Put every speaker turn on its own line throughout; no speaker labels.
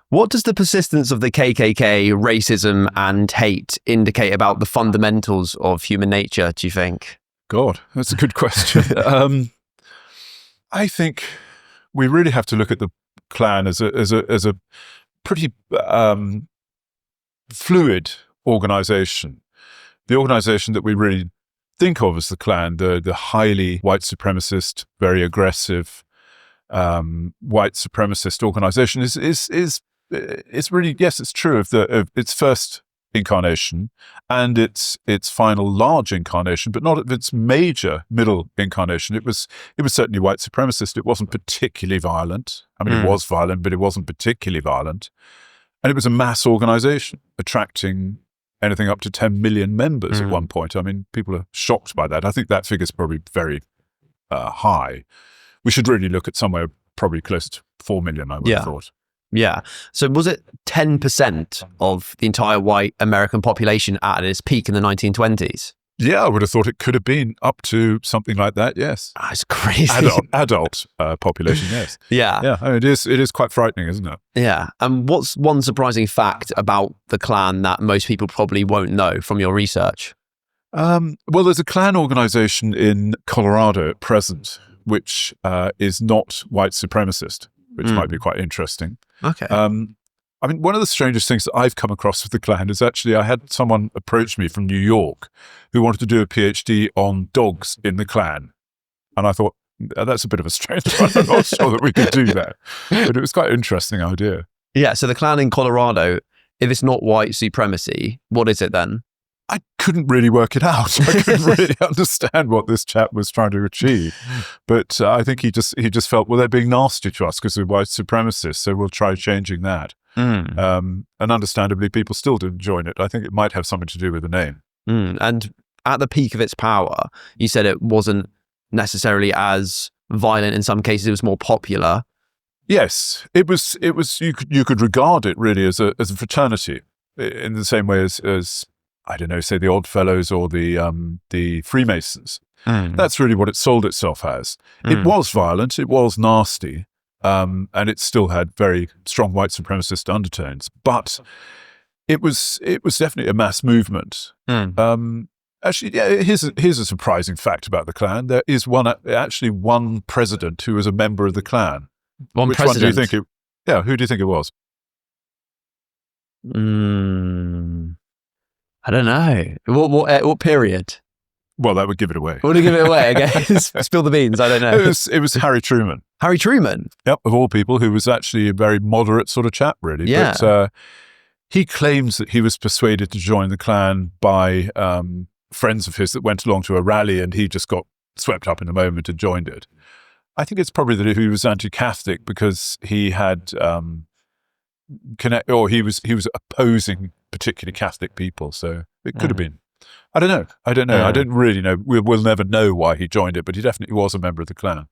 What does the persistence of the KKK, racism and hate indicate about the fundamentals of human nature, do you think?
God, that's a good question. I think we really have to look at the Klan as a pretty fluid organization. The organization that we really think of as the Klan, the highly white supremacist, very aggressive white supremacist organization is really, yes, it's true of its first incarnation and its final large incarnation, but not of its major middle incarnation. It was certainly white supremacist. It wasn't particularly violent. I mean, it was violent, but it wasn't particularly violent. And it was a mass organization attracting anything up to 10 million members at one point. I mean, people are shocked by that. I think that figure's probably very high. We should really look at somewhere probably close to 4 million, I would have thought.
Yeah. So was it 10% of the entire white American population at its peak in the 1920s?
Yeah, I would have thought it could have been up to something like that, yes.
That's crazy.
Adult population, yes.
Yeah.
Yeah, I mean, it is quite frightening, isn't it?
Yeah. And what's one surprising fact about the Klan that most people probably won't know from your research?
Well, there's a Klan organization in Colorado at present, which is not white supremacist, which might be quite interesting.
Okay.
I mean, one of the strangest things that I've come across with the Klan is actually I had someone approach me from New York who wanted to do a PhD on dogs in the Klan. And I thought, that's a bit of a strange one. I'm not sure that we could do that. But it was quite an interesting idea.
Yeah, so the Klan in Colorado, if it's not white supremacy, what is it then?
I couldn't really work it out. I couldn't really understand what this chap was trying to achieve. But I think he just felt, well, they're being nasty to us because they're white supremacists, so we'll try changing that. And understandably, people still didn't join it. I think it might have something to do with the name.
And at the peak of its power, you said it wasn't necessarily as violent. In some cases, it was more popular. Yes,
it was. You could regard it really as a fraternity in the same way as I don't know, say the Oddfellows or the Freemasons. That's really what it sold itself as. It was violent, it was nasty, and it still had very strong white supremacist undertones. But it was definitely a mass movement. Actually, yeah, here's a surprising fact about the Klan. There is one president who was a member of the Klan.
Which
president? One do you think? Who do you think it was?
I don't know. What period?
Well, that would give it away.
Would it give it away? Okay, spill the beans. I don't know.
It was Harry Truman.
Harry Truman?
Yep, of all people, who was actually a very moderate sort of chap, really.
Yeah.
But he claims that he was persuaded to join the Klan by friends of his that went along to a rally, and he just got swept up in a moment and joined it. I think it's probably that he was anti-Catholic because he had he was opposing particularly Catholic people, so it could have been. I don't know. I don't really know. We'll never know why he joined it, but he definitely was a member of the Klan.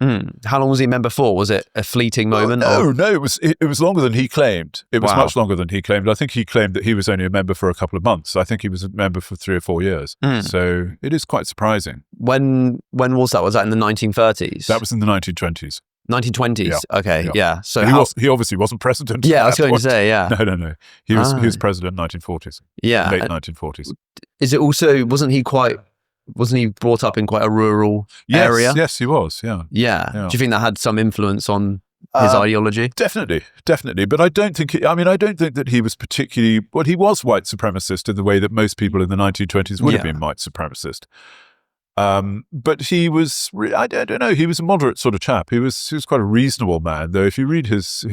How long was he a member for? Was it a fleeting moment?
No, it was longer than he claimed. It was much longer than he claimed. I think he claimed that he was only a member for a couple of months. I think he was a member for 3 or 4 years. So it is quite surprising.
When was that? Was that in the 1930s?
That was in the 1920s.
1920s. Yeah. Okay. Yeah. So
he obviously wasn't president.
Yeah, I was going to say. Yeah.
No. He was president in 1940s.
Yeah.
Late 1940s.
Is it also? Wasn't he brought up in quite a rural area?
Yes, he was. Yeah.
Do you think that had some influence on his ideology?
Definitely. But I don't think that he was particularly. Well, he was white supremacist in the way that most people in the 1920s would have been white supremacist. But he was, I don't know, he was a moderate sort of chap. He was quite a reasonable man, though if you read his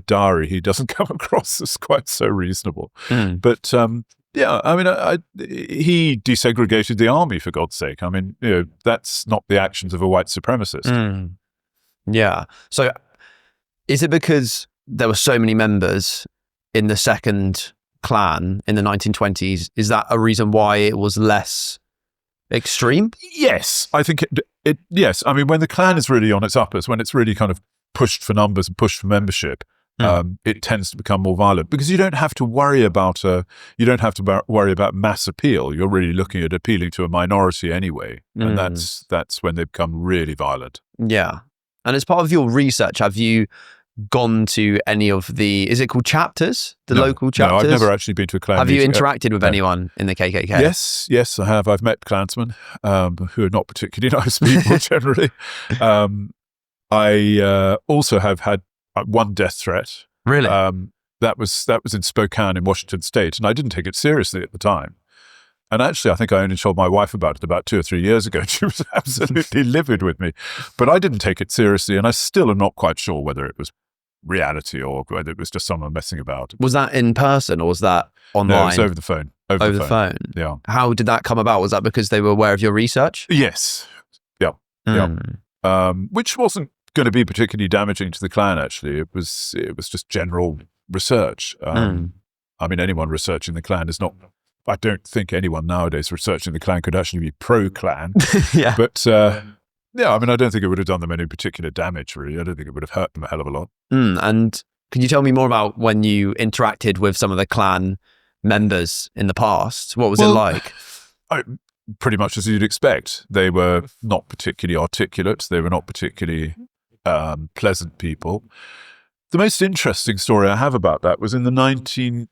diary, he doesn't come across as quite so reasonable. But I mean, he desegregated the army, for God's sake. I mean, that's not the actions of a white supremacist.
Yeah. So is it because there were so many members in the second Klan in the 1920s? Is that a reason why it was less extreme?
Yes, I think it. Yes, I mean, when the Klan is really on its uppers, when it's really kind of pushed for numbers and pushed for membership, it tends to become more violent because you don't have to worry about mass appeal. You're really looking at appealing to a minority anyway, and that's when they become really violent.
Yeah, and as part of your research, have you gone to any of the, is it called chapters? The
No,
local chapters?
No, I've never actually been to a Klan
Have you
meeting.
interacted with anyone in the KKK?
Yes, I have. I've met Klansmen who are not particularly nice people generally. I also have had one death threat.
Really?
That was in Spokane in Washington State, and I didn't take it seriously at the time. And actually, I think I only told my wife about it about 2 or 3 years ago. She was absolutely livid with me. But I didn't take it seriously, and I still am not quite sure whether it was reality or whether it was just someone messing about.
Was that in person or was that online?
No, it was over the phone.
Over the phone?
Yeah.
How did that come about? Was that because they were aware of your research?
Yes. Yeah. Yeah. Which wasn't going to be particularly damaging to the Klan, actually. It was just general research. I mean, anyone researching the Klan is not... I don't think anyone nowadays researching the Klan could actually be pro-Klan.
Yeah.
But, I mean, I don't think it would have done them any particular damage, really. I don't think it would have hurt them a hell of a lot.
And can you tell me more about when you interacted with some of the Klan members in the past? What was it like?
Pretty much as you'd expect. They were not particularly articulate. They were not particularly pleasant people. The most interesting story I have about that was in the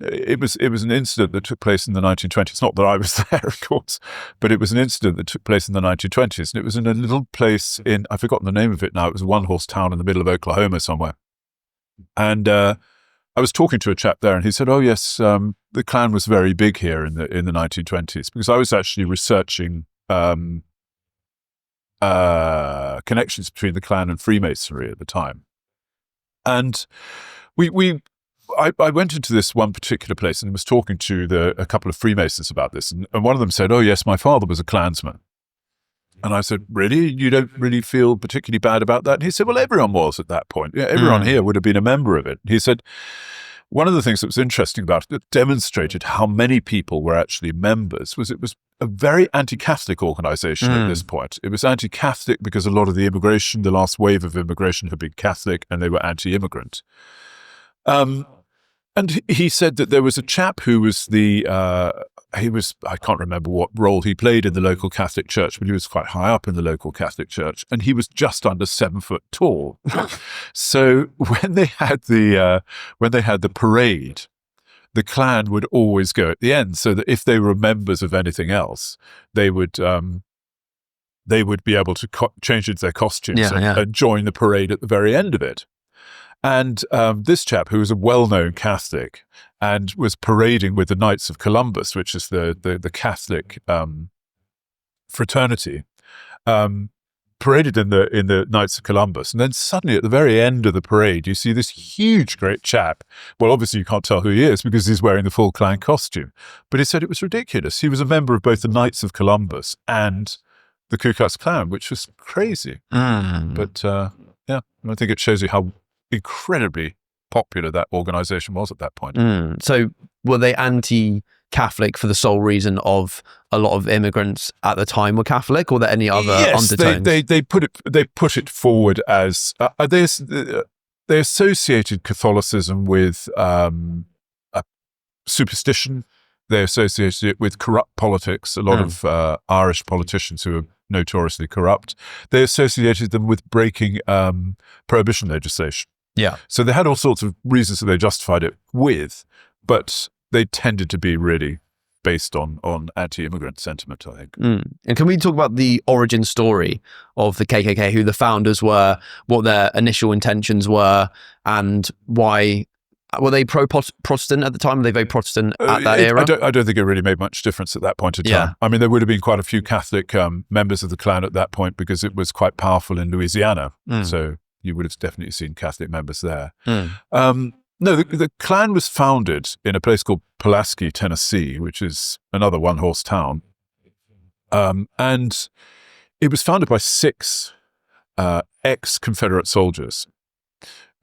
it was an incident that took place in the 1920s. Not that I was there, of course, but it was an incident that took place in the 1920s. And it was in a little place I've forgotten the name of it now. It was a one-horse town in the middle of Oklahoma somewhere. And I was talking to a chap there and he said, oh yes, the Klan was very big here in the 1920s, because I was actually researching connections between the Klan and Freemasonry at the time. And I went into this one particular place and was talking to a couple of Freemasons about this. And one of them said, oh, yes, my father was a Klansman. And I said, really? You don't really feel particularly bad about that? And he said, well, everyone was at that point. Yeah, everyone here would have been a member of it. He said, one of the things that was interesting about it that demonstrated how many people were actually members was it was a very anti-Catholic organization at this point. It was anti-Catholic because a lot of the last wave of immigration had been Catholic, and they were anti-immigrant. And he said that there was a chap who was I can't remember what role he played in the local Catholic church, but he was quite high up in the local Catholic church, and he was just under 7 foot tall. So when they had the parade, the Klan would always go at the end, so that if they were members of anything else, they would be able to change into their costumes and join the parade at the very end of it. And this chap, who was a well-known Catholic and was parading with the Knights of Columbus, which is the Catholic fraternity, paraded in the Knights of Columbus. And then suddenly at the very end of the parade, you see this huge, great chap. Well, obviously you can't tell who he is because he's wearing the full Klan costume. But he said it was ridiculous. He was a member of both the Knights of Columbus and the Ku Klux Klan, which was crazy. But I think it shows you how incredibly popular that organization was at that point.
So were they anti-Catholic for the sole reason of a lot of immigrants at the time were Catholic, or were there any other undertones?
They put it forward as they associated Catholicism with superstition. They associated it with corrupt politics. A lot of Irish politicians who are notoriously corrupt. They associated them with breaking prohibition legislation.
Yeah.
So they had all sorts of reasons that they justified it with, but they tended to be really based on anti-immigrant sentiment, I think.
And can we talk about the origin story of the KKK, who the founders were, what their initial intentions were, and why? Were they pro-Protestant at the time? Were they very Protestant at that era?
I don't think it really made much difference at that point in time.
Yeah.
I mean, there would have been quite a few Catholic members of the Klan at that point because it was quite powerful in Louisiana. So you would have definitely seen Catholic members there. No, the Klan was founded in a place called Pulaski, Tennessee, which is another one-horse town. And it was founded by 6 ex-Confederate soldiers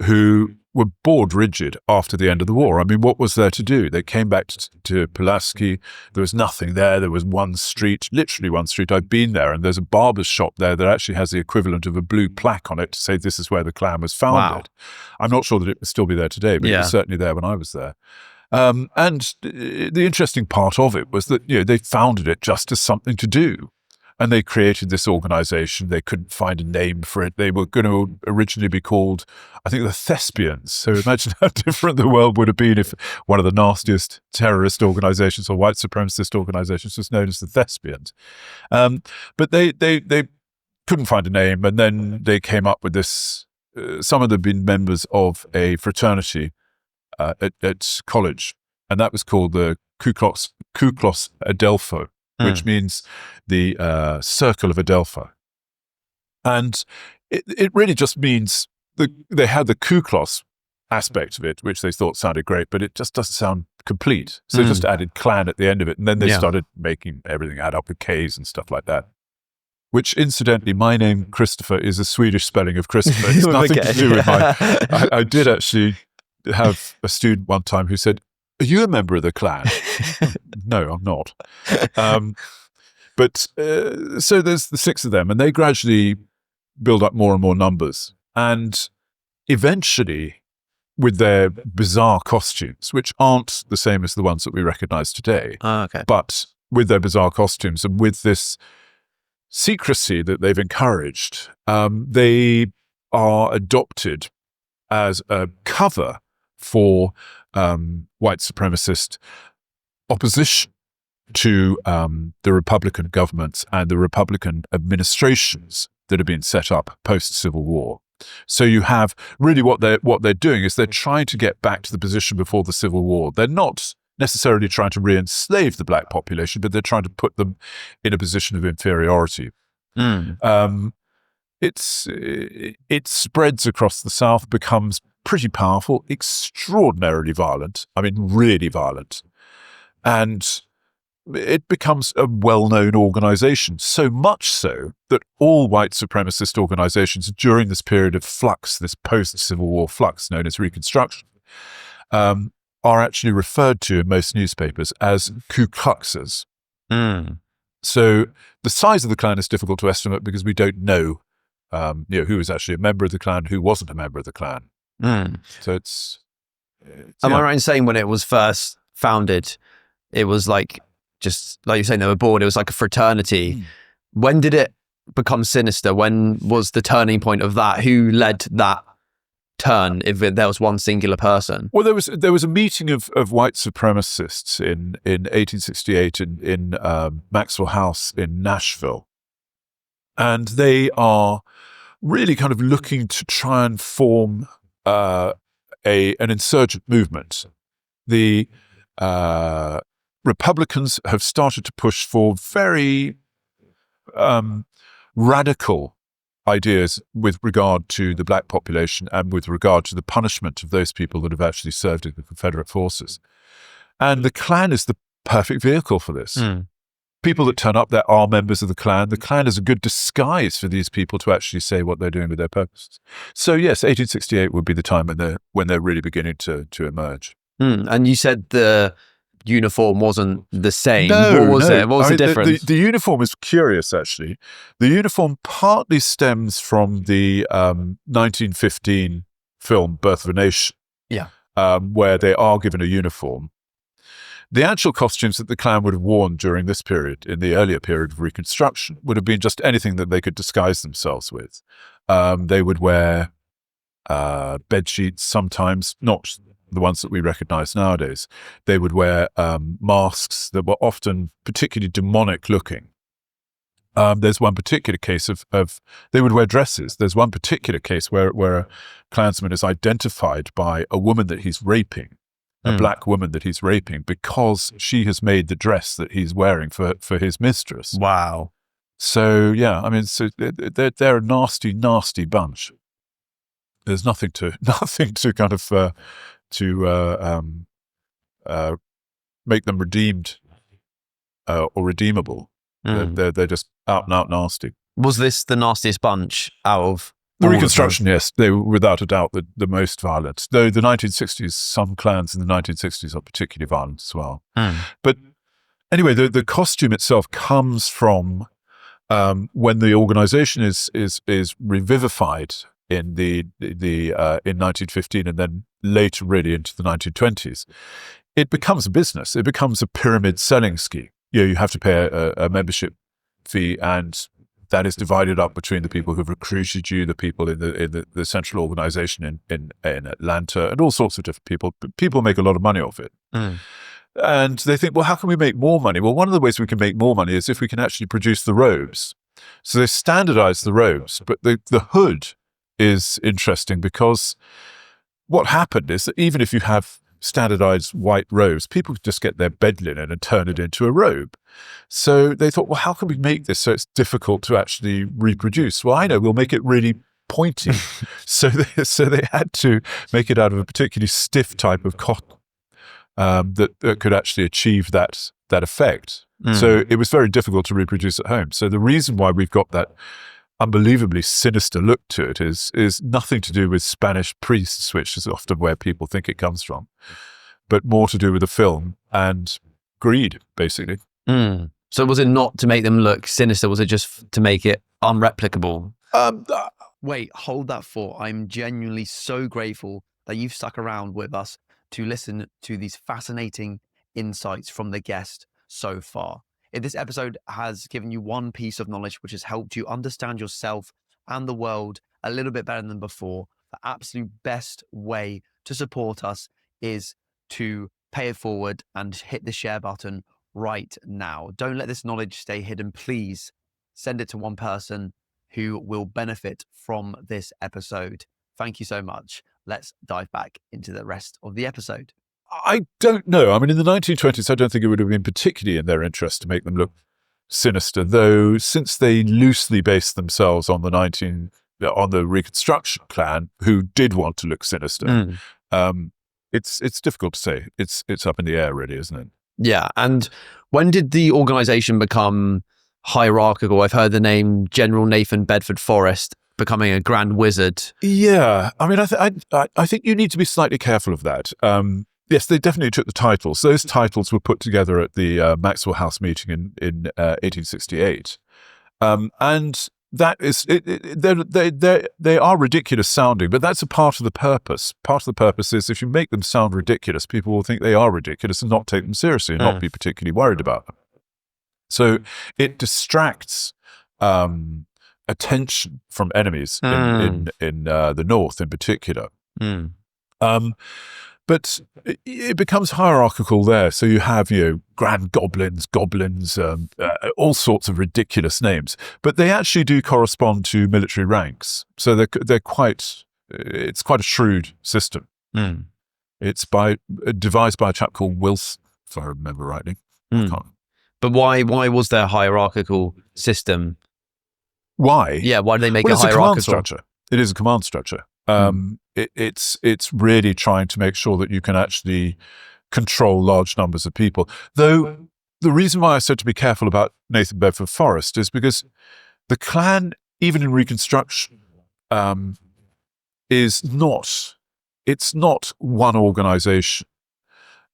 who were bored rigid after the end of the war. I mean, what was there to do? They came back to Pulaski. There was nothing there. There was one street, literally one street. I've been there, and there's a barber's shop there that actually has the equivalent of a blue plaque on it to say this is where the Klan was founded. Wow. I'm not sure that it would still be there today, but it was certainly there when I was there. And the interesting part of it was that they founded it just as something to do. And they created this organization. They couldn't find a name for it. They were going to originally be called, I think, the Thespians. So imagine how different the world would have been if one of the nastiest terrorist organizations or white supremacist organizations was known as the Thespians. But they couldn't find a name. And then they came up with this. Some of them had been members of a fraternity at college. And that was called the Ku Klux Adelphi, which means the Circle of Adelphi. And it really just means they had the Ku Klux aspect of it, which they thought sounded great, but it just doesn't sound complete. So they just added clan at the end of it. And then they started making everything add up with K's and stuff like that. Which, incidentally, my name, Kristofer, is a Swedish spelling of Christopher. It's nothing to do with I did actually have a student one time who said, "Are you a member of the clan?" No, I'm not. But so there's the 6 of them, and they gradually build up more and more numbers. And eventually, with their bizarre costumes, which aren't the same as the ones that we recognize today, but with their bizarre costumes and with this secrecy that they've encouraged, they are adopted as a cover for white supremacist opposition to the Republican governments and the Republican administrations that have been set up post-Civil War. So you have really what they're doing is they're trying to get back to the position before the Civil War. They're not necessarily trying to re-enslave the black population, but they're trying to put them in a position of inferiority. It spreads across the South, becomes pretty powerful, extraordinarily violent. I mean, really violent. And it becomes a well-known organization, so much so that all white supremacist organizations during this period of flux, this post-Civil War flux known as Reconstruction, are actually referred to in most newspapers as Ku Kluxers. So the size of the clan is difficult to estimate because we don't know, who was actually a member of the clan, who wasn't a member of the clan. So it's
Am I right in saying when it was first founded, it was like, just like you're saying, they were bored, it was like a fraternity. When did it become sinister? When was the turning point of that? Who led that turn, if there was one singular person?
Well, there was a meeting of white supremacists in 1868 in Maxwell House in Nashville. And they are really kind of looking to try and form an insurgent movement. The Republicans have started to push for very radical ideas with regard to the black population and with regard to the punishment of those people that have actually served in the Confederate forces. And the Klan is the perfect vehicle for this. People that turn up there are members of the Klan. The Klan is a good disguise for these people to actually say what they're doing with their purposes. So yes, 1868 would be the time when they're really beginning to emerge.
And you said the uniform wasn't the same.
No,
what was it? What was the difference?
The uniform is curious, actually. The uniform partly stems from the 1915 film Birth of a Nation, where they are given a uniform. The actual costumes that the Klan would have worn during this period, in the earlier period of Reconstruction, would have been just anything that they could disguise themselves with. They would wear bed sheets sometimes, not the ones that we recognize nowadays. They would wear masks that were often particularly demonic looking. There's one particular case of they would wear dresses. There's one particular case where a Klansman is identified by a woman that he's raping, a black woman that he's raping, because she has made the dress that he's wearing for his mistress.
Wow.
So yeah, I mean, so they're a nasty, nasty bunch. There's nothing to kind of make them redeemed or redeemable. They're just out and out nasty.
Was this the nastiest bunch out of
the Reconstruction? Yes, they were without a doubt the most violent. Though the 1960s, some clans in the 1960s are particularly violent as well. But anyway, the costume itself comes from when the organization is revivified in in 1915 and then later really into the 1920s. It becomes a business. It becomes a pyramid selling scheme. You have to pay a membership fee, and that is divided up between the people who've recruited you, the people in the central organization in Atlanta, and all sorts of different people. But people make a lot of money off it. And they think, well, how can we make more money? Well, one of the ways we can make more money is if we can actually produce the robes. So they standardize the robes, but the hood is interesting because what happened is that even if you have standardized white robes, people just get their bed linen and turn it into a robe. So they thought, well, how can we make this so it's difficult to actually reproduce? Well, I know, we'll make it really pointy. so they had to make it out of a particularly stiff type of cotton that could actually achieve that effect. So it was very difficult to reproduce at home. So the reason why we've got that unbelievably sinister look to it is nothing to do with Spanish priests, which is often where people think it comes from, but more to do with the film and greed, basically.
So was it not to make them look sinister? Was it just to make it unreplicable? Wait, hold that thought. I'm genuinely so grateful that you've stuck around with us to listen to these fascinating insights from the guest so far. If this episode has given you one piece of knowledge which has helped you understand yourself and the world a little bit better than before, the absolute best way to support us is to pay it forward and hit the share button right now. Don't let this knowledge stay hidden. Please send it to one person who will benefit from this episode. Thank you so much. Let's dive back into the rest of the episode.
I don't know. I mean, in the 1920s, I don't think it would have been particularly in their interest to make them look sinister, though since they loosely based themselves on the Reconstruction Klan, who did want to look sinister, it's difficult to say. It's up in the air, really, isn't it?
Yeah. And when did the organization become hierarchical? I've heard the name General Nathan Bedford Forrest becoming a grand wizard. Yeah.
I mean, I think you need to be slightly careful of that. Yes, they definitely took the titles. Those titles were put together at the Maxwell House meeting in 1868. And that is, they are ridiculous sounding, but that's a part of the purpose. Part of the purpose is if you make them sound ridiculous, people will think they are ridiculous and not take them seriously and not be particularly worried about them. So it distracts attention from enemies in the North in particular. But it becomes hierarchical there. So you have, grand goblins, all sorts of ridiculous names. But they actually do correspond to military ranks. So it's quite a shrewd system. It's devised by a chap called Wilson, if I remember rightly.
But why was there a hierarchical system?
Why?
Yeah, why do they make it hierarchical?
It's a command structure. It is a command structure. It's really trying to make sure that you can actually control large numbers of people. Though the reason why I said to be careful about Nathan Bedford Forrest is because the Klan, even in Reconstruction, it's not one organization.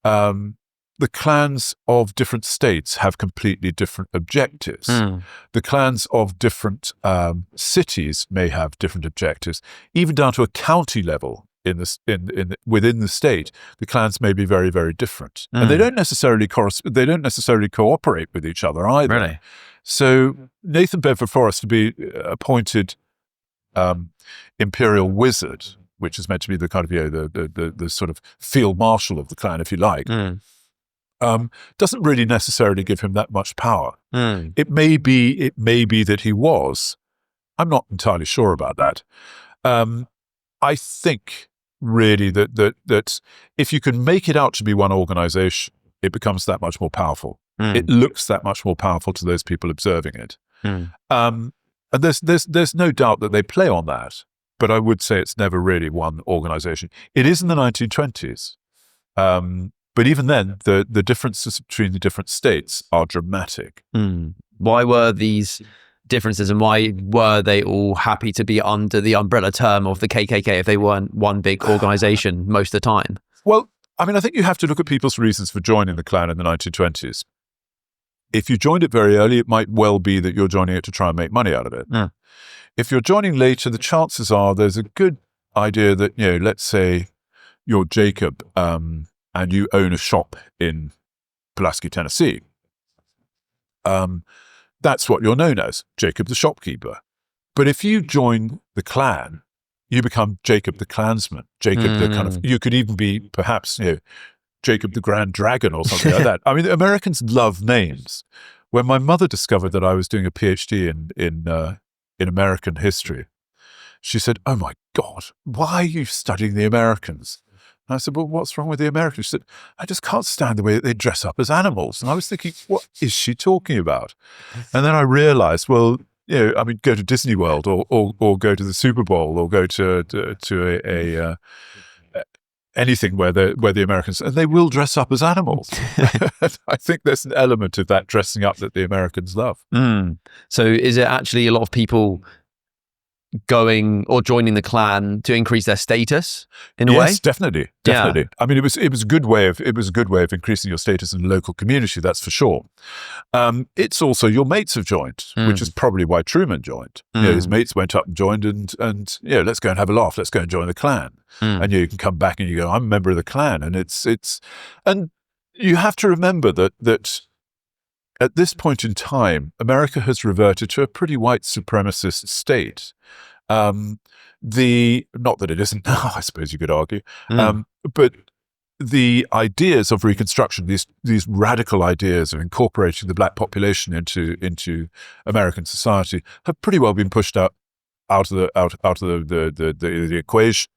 The clans of different states have completely different objectives. The clans of different cities may have different objectives, even down to a county level. Within the state, the clans may be very, very different, and they don't necessarily cooperate with each other either.
Really?
So Nathan Bedford Forrest to be appointed imperial wizard, which is meant to be the kind of the sort of field marshal of the clan, if you like. Doesn't really necessarily give him that much power. It may be that he was. I'm not entirely sure about that. I think really that if you can make it out to be one organization, it becomes that much more powerful. It looks that much more powerful to those people observing it. And there's no doubt that they play on that, but I would say it's never really one organization. It is in the 1920s. But even then, the differences between the different states are dramatic.
Why were these differences, and why were they all happy to be under the umbrella term of the KKK if they weren't one big organization most of the time?
Well, I mean, I think you have to look at people's reasons for joining the Klan in the 1920s. If you joined it very early, it might well be that you're joining it to try and make money out of it. If you're joining later, the chances are there's a good idea that, let's say you're Jacob, and you own a shop in Pulaski, Tennessee. that's what you're known as, Jacob the shopkeeper. But if you join the Klan, you become Jacob the Klansman, Jacob the kind of, you could even be perhaps, Jacob the Grand Dragon or something like that. I mean, Americans love names. When my mother discovered that I was doing a PhD in American history, she said, "Oh my God, why are you studying the Americans?" And I said, "Well, what's wrong with the Americans?" She said, "I just can't stand the way that they dress up as animals." And I was thinking, what is she talking about? And then I realized, well, go to Disney World or go to the Super Bowl or go to anything where the Americans, and they will dress up as animals. I think there's an element of that dressing up that the Americans love.
So is it actually a lot of people going or joining the Klan to increase their status in a way?
Yes, definitely.
Yeah.
I mean, it was a good way of increasing your status in the local community. That's for sure. It's also your mates have joined, which is probably why Truman joined. His mates went up and joined, and let's go and have a laugh. Let's go and join the Klan. And you can come back and you go, I'm a member of the Klan, and and you have to remember that. At this point in time, America has reverted to a pretty white supremacist state. Not that it isn't now, I suppose you could argue, but the ideas of Reconstruction, these radical ideas of incorporating the black population into American society, have pretty well been pushed out of the equation.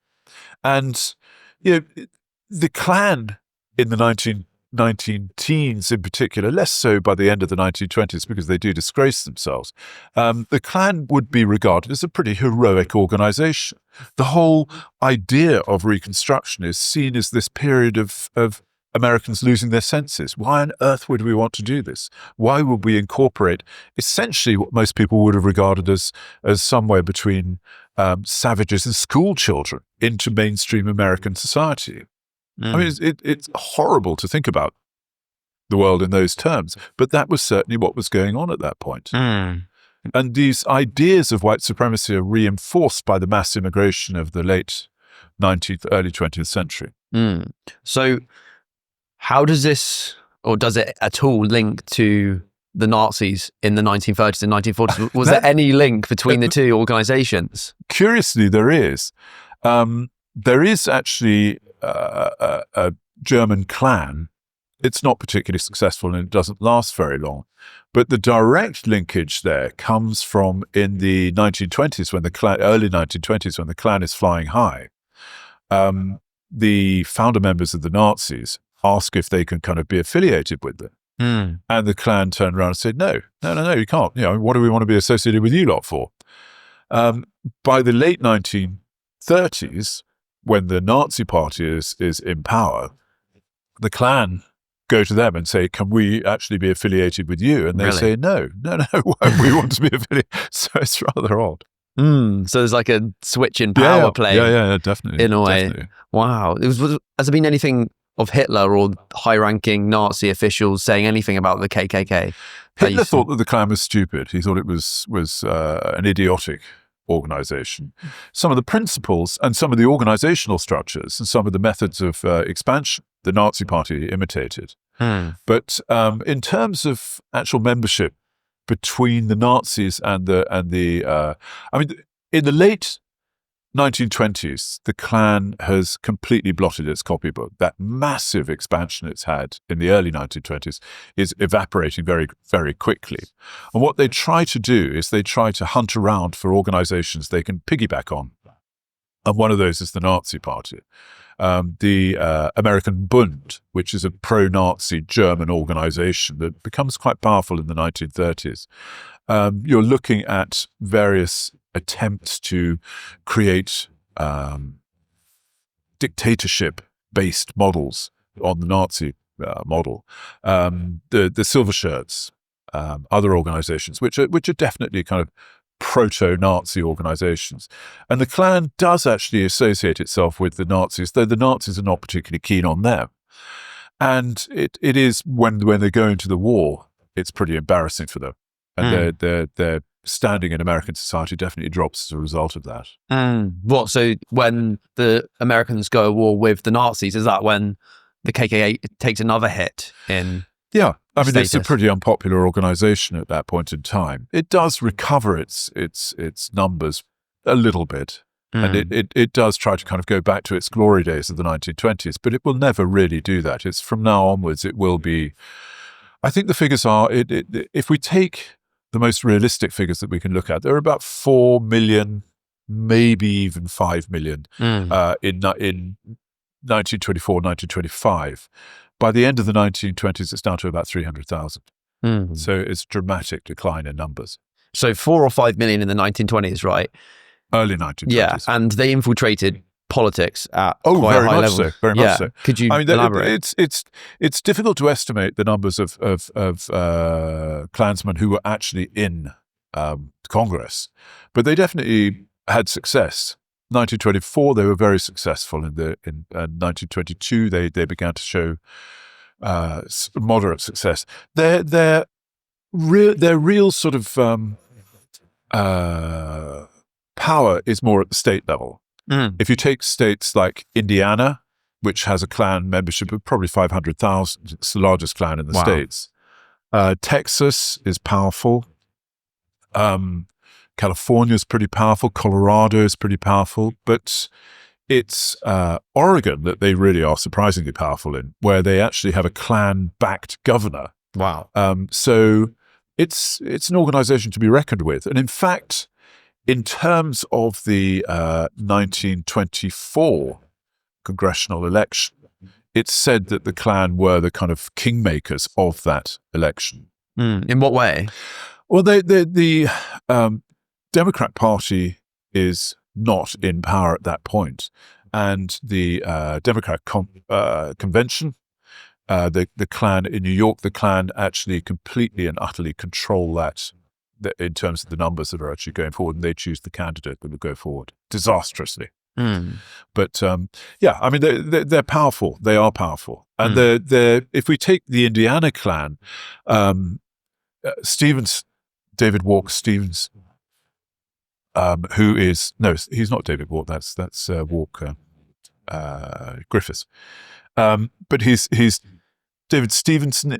And the Klan in the 19 teens in particular, less so by the end of the 1920s because they do disgrace themselves. The Klan would be regarded as a pretty heroic organization. The whole idea of Reconstruction is seen as this period of Americans losing their senses. Why on earth would we want to do this? Why would we incorporate essentially what most people would have regarded as somewhere between savages and school children into mainstream American society? I mean, it's horrible to think about the world in those terms, but that was certainly what was going on at that point. And these ideas of white supremacy are reinforced by the mass immigration of the late 19th, early 20th century.
So how does this, or does it at all, link to the Nazis in the 1930s and 1940s? Was there any link between the two organizations?
Curiously, there is. There is actually a German Klan. It's not particularly successful and it doesn't last very long. But the direct linkage there comes from in the 1920s, early 1920s, when the Klan is flying high. The founder members of the Nazis ask if they can kind of be affiliated with them. And the Klan turned around and said, no, you can't. What do we want to be associated with you lot for? By the late 1930s, when the Nazi party is in power, the Klan go to them and say, can we actually be affiliated with you? And they say, no, we want to be affiliated. So it's rather odd.
So there's like a switch in power play.
Yeah, definitely.
In a way.
Definitely.
Wow. Has there been anything of Hitler or high-ranking Nazi officials saying anything about the KKK?
Hitler thought that the Klan was stupid. He thought it was an idiotic organization. Some of the principles and some of the organizational structures and some of the methods of expansion the Nazi party imitated. But in terms of actual membership between the Nazis and the in the late 1920s, the Klan has completely blotted its copybook. That massive expansion it's had in the early 1920s is evaporating very, very quickly. And what they try to do is they try to hunt around for organizations they can piggyback on. And one of those is the Nazi Party. The American Bund, which is a pro-Nazi German organization that becomes quite powerful in the 1930s. You're looking at various attempts to create dictatorship-based models on the Nazi model. The Silver Shirts, other organizations, which are definitely kind of proto-Nazi organizations. And the Klan does actually associate itself with the Nazis, though the Nazis are not particularly keen on them. And it is, when they go into the war, it's pretty embarrassing for them. And their standing in American society definitely drops as a result of that.
What? So when the Americans go to war with the Nazis, is that when the KKK takes another hit in?
Yeah, I mean, it's a
status.
pretty unpopular organization at that point in time. It does recover its numbers a little bit, and it does try to kind of go back to its glory days of the 1920s, but it will never really do that. It's from now onwards, it will be. I think the figures are, if we take the most realistic figures that we can look at, there are about 4 million, maybe even 5 million in 1924, 1925. By the end of the 1920s, it's down to about 300,000. So it's a dramatic decline in numbers.
So 4 or 5 million in the 1920s, right?
Early 1920s.
Yeah, and they infiltrated politics at quite
very
a high
much
level.
so. Very much so.
Could you elaborate?
It's difficult to estimate the numbers of Klansmen who were actually in Congress, but they definitely had success. 1924, they were very successful. In 1922, they began to show moderate success. Their real sort of power is more at the state level. If you take states like Indiana, which has a Klan membership of probably 500,000, it's the largest Klan in the States. Texas is powerful. California is pretty powerful. Colorado is pretty powerful. But it's Oregon that they really are surprisingly powerful in, where they actually have a Klan-backed governor.
Wow.
So it's an organization to be reckoned with. And in fact, in terms of the 1924 congressional election, it's said that the Klan were the kind of kingmakers of that election.
In what way?
Well, the Democrat Party is not in power at that point, and the Democrat convention, the Klan in New York, the Klan actually completely and utterly control that in terms of the numbers that are actually going forward, and they choose the candidate that will go forward disastrously. But yeah, I mean, they're powerful. They are powerful, and if we take the Indiana Klan, David Walker Stevens, who is he's not David Walker. That's Walker Griffiths, but he's David Stevenson.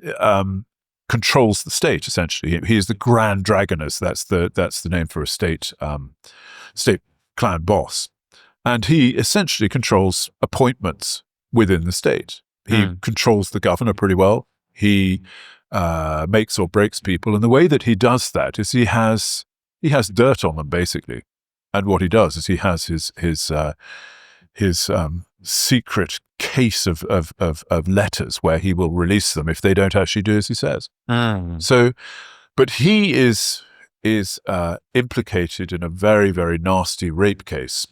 Controls the state essentially. He is the Grand Dragoness. That's the name for a state Klan boss, and he essentially controls appointments within the state. He controls the governor pretty well. He makes or breaks people, and the way that he does that is he has dirt on them basically, and what he does is he has his secret case of letters where he will release them if they don't actually do as he says. So, but he is implicated in a very, very nasty rape case,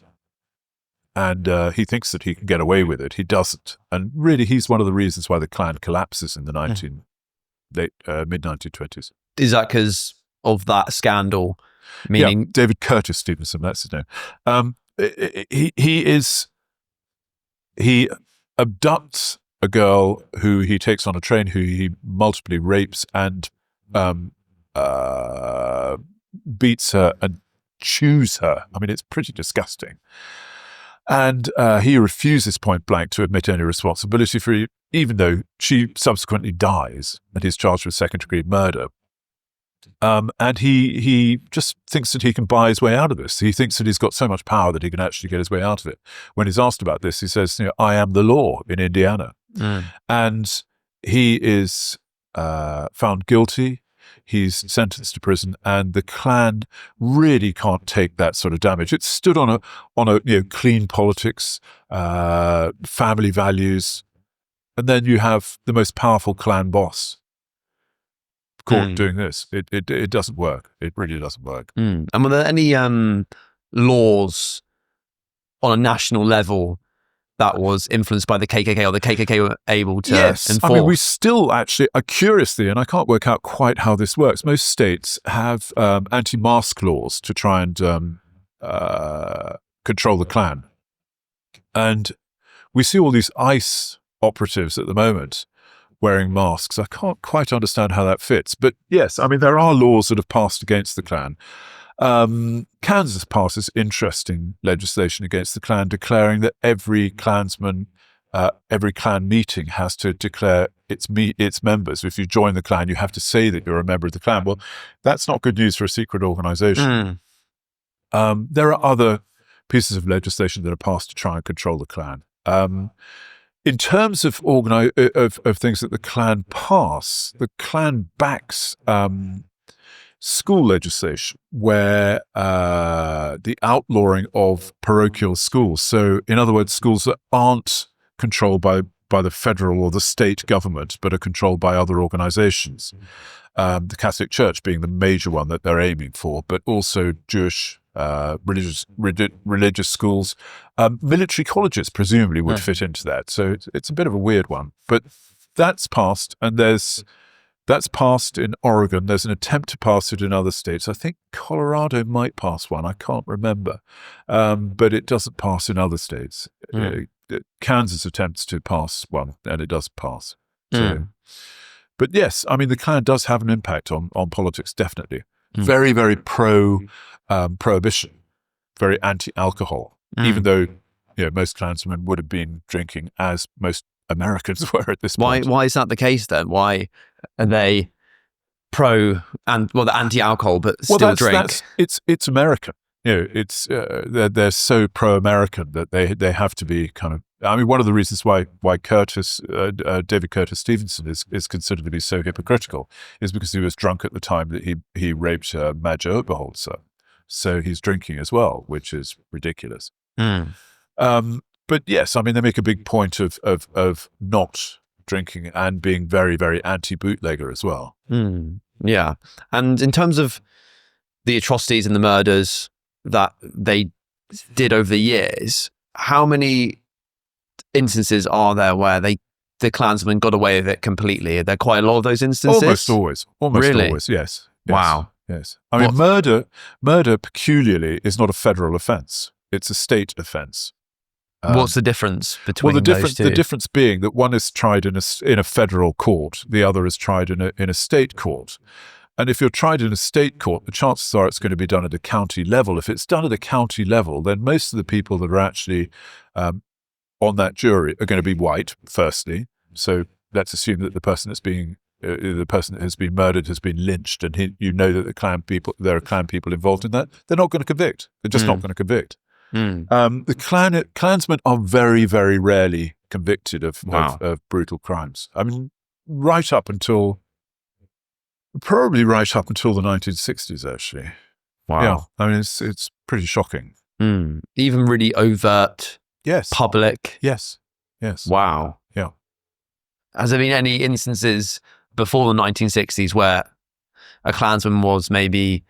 and he thinks that he can get away with it. He doesn't, and really, he's one of the reasons why the Klan collapses in the mid-1920s.
Is that because of that scandal? Meaning,
yeah, David Curtis Stevenson, that's his name. He abducts a girl who he takes on a train, who he multiply rapes and beats her and chews her. I mean, it's pretty disgusting. And he refuses point blank to admit any responsibility for it, even though she subsequently dies and he's charged with second-degree murder. And he just thinks that he can buy his way out of this. He thinks that he's got so much power that he can actually get his way out of it. When he's asked about this, he says, I am the law in Indiana. And he is found guilty. He's sentenced to prison, and the Klan really can't take that sort of damage. It's stood on a clean politics, family values, and then you have the most powerful Klan boss caught doing this. It doesn't work. It really doesn't work.
And were there any laws on a national level that was influenced by the KKK, or the KKK were able to enforce?
I mean, we still actually, curiously, and I can't work out quite how this works, most states have anti-mask laws to try and control the Klan. And we see all these ICE operatives at the moment wearing masks. I can't quite understand how that fits. But yes, I mean, there are laws that have passed against the Klan. Kansas passes interesting legislation against the Klan, declaring that every Klansman every Klan meeting has to declare its members. If you join the Klan, you have to say that you're a member of the Klan. Well, that's not good news for a secret organization. There are other pieces of legislation that are passed to try and control the Klan. In terms of of things that the Klan pass, the Klan backs school legislation where the outlawing of parochial schools. So, in other words, schools that aren't controlled by the federal or the state government, but are controlled by other organizations. The Catholic Church being the major one that they're aiming for, but also Jewish religious schools. Military colleges presumably would fit into that. So it's a bit of a weird one. But that's passed, and that's passed in Oregon. There's an attempt to pass it in other states. I think Colorado might pass one. I can't remember. But it doesn't pass in other states. Kansas attempts to pass one, and it does pass. So, but yes, I mean, the Klan does have an impact on politics, definitely. Very, very prohibition, very anti-alcohol, even though most Klansmen would have been drinking, as most Americans were at this point.
Why is that the case then? Why are they the anti-alcohol, but still drink?
It's American. It's they're so pro-American that they have to be kind of. I mean, one of the reasons why David Curtis Stevenson is considered to be so hypocritical is because he was drunk at the time that he raped Madge Oberholzer. So he's drinking as well, which is ridiculous. But yes, I mean, they make a big point of not drinking and being very, very anti-bootlegger as well.
Yeah. And in terms of the atrocities and the murders that they did over the years, how many instances are there where the Klansmen got away with it completely? Are there quite a lot of those instances?
Almost
Really?
always, yes.
Wow.
Yes. I mean, murder peculiarly is not a federal offence. It's a state offence.
What's the difference between those two?
The difference being that one is tried in a federal court, the other is tried in a state court. And if you're tried in a state court, the chances are it's going to be done at a county level. If it's done at a county level, then most of the people that are actually on that jury are going to be white, firstly. So let's assume that the person that has been murdered has been lynched, and that there are Klan people involved in that. They're not going to convict. They're just not going to convict. The Klansmen are very, very rarely convicted of brutal crimes. I mean, probably right up until the 1960s, actually.
Wow.
Yeah, I mean, it's pretty shocking.
Even really overt.
Yes.
Public.
Yes.
Wow.
Yeah.
Has there been any instances before the 1960s where a Klansman was maybe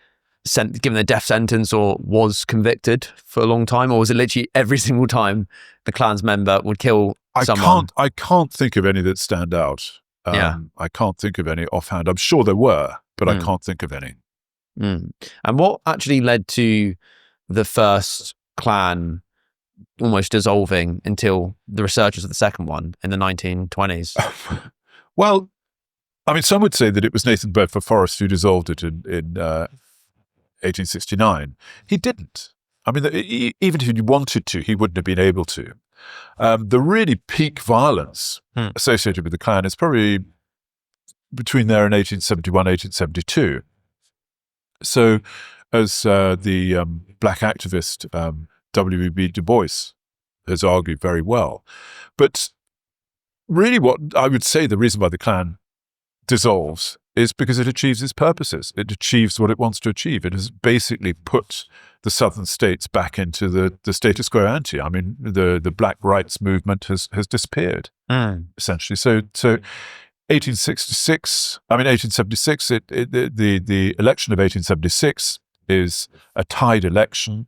given a death sentence or was convicted for a long time, or was it literally every single time the Klans member would kill someone?
I can't think of any that stand out. I can't think of any offhand. I'm sure there were, but I can't think of any.
And what actually led to the first Klan almost dissolving until the resurgence of the second one in the 1920s?
Well, I mean, some would say that it was Nathan Bedford Forrest who dissolved it in 1869. He didn't. I mean, even if he wanted to, he wouldn't have been able to. The really peak violence associated with the Klan is probably between there and 1871, 1872. So, as the black activist W.E.B. Du Bois has argued very well. But really what I would say the reason why the Klan dissolves is because it achieves its purposes. It achieves what it wants to achieve. It has basically put the southern states back into the status quo ante. I mean, the black rights movement has disappeared, essentially. So 1876, the election of 1876 is a tied election.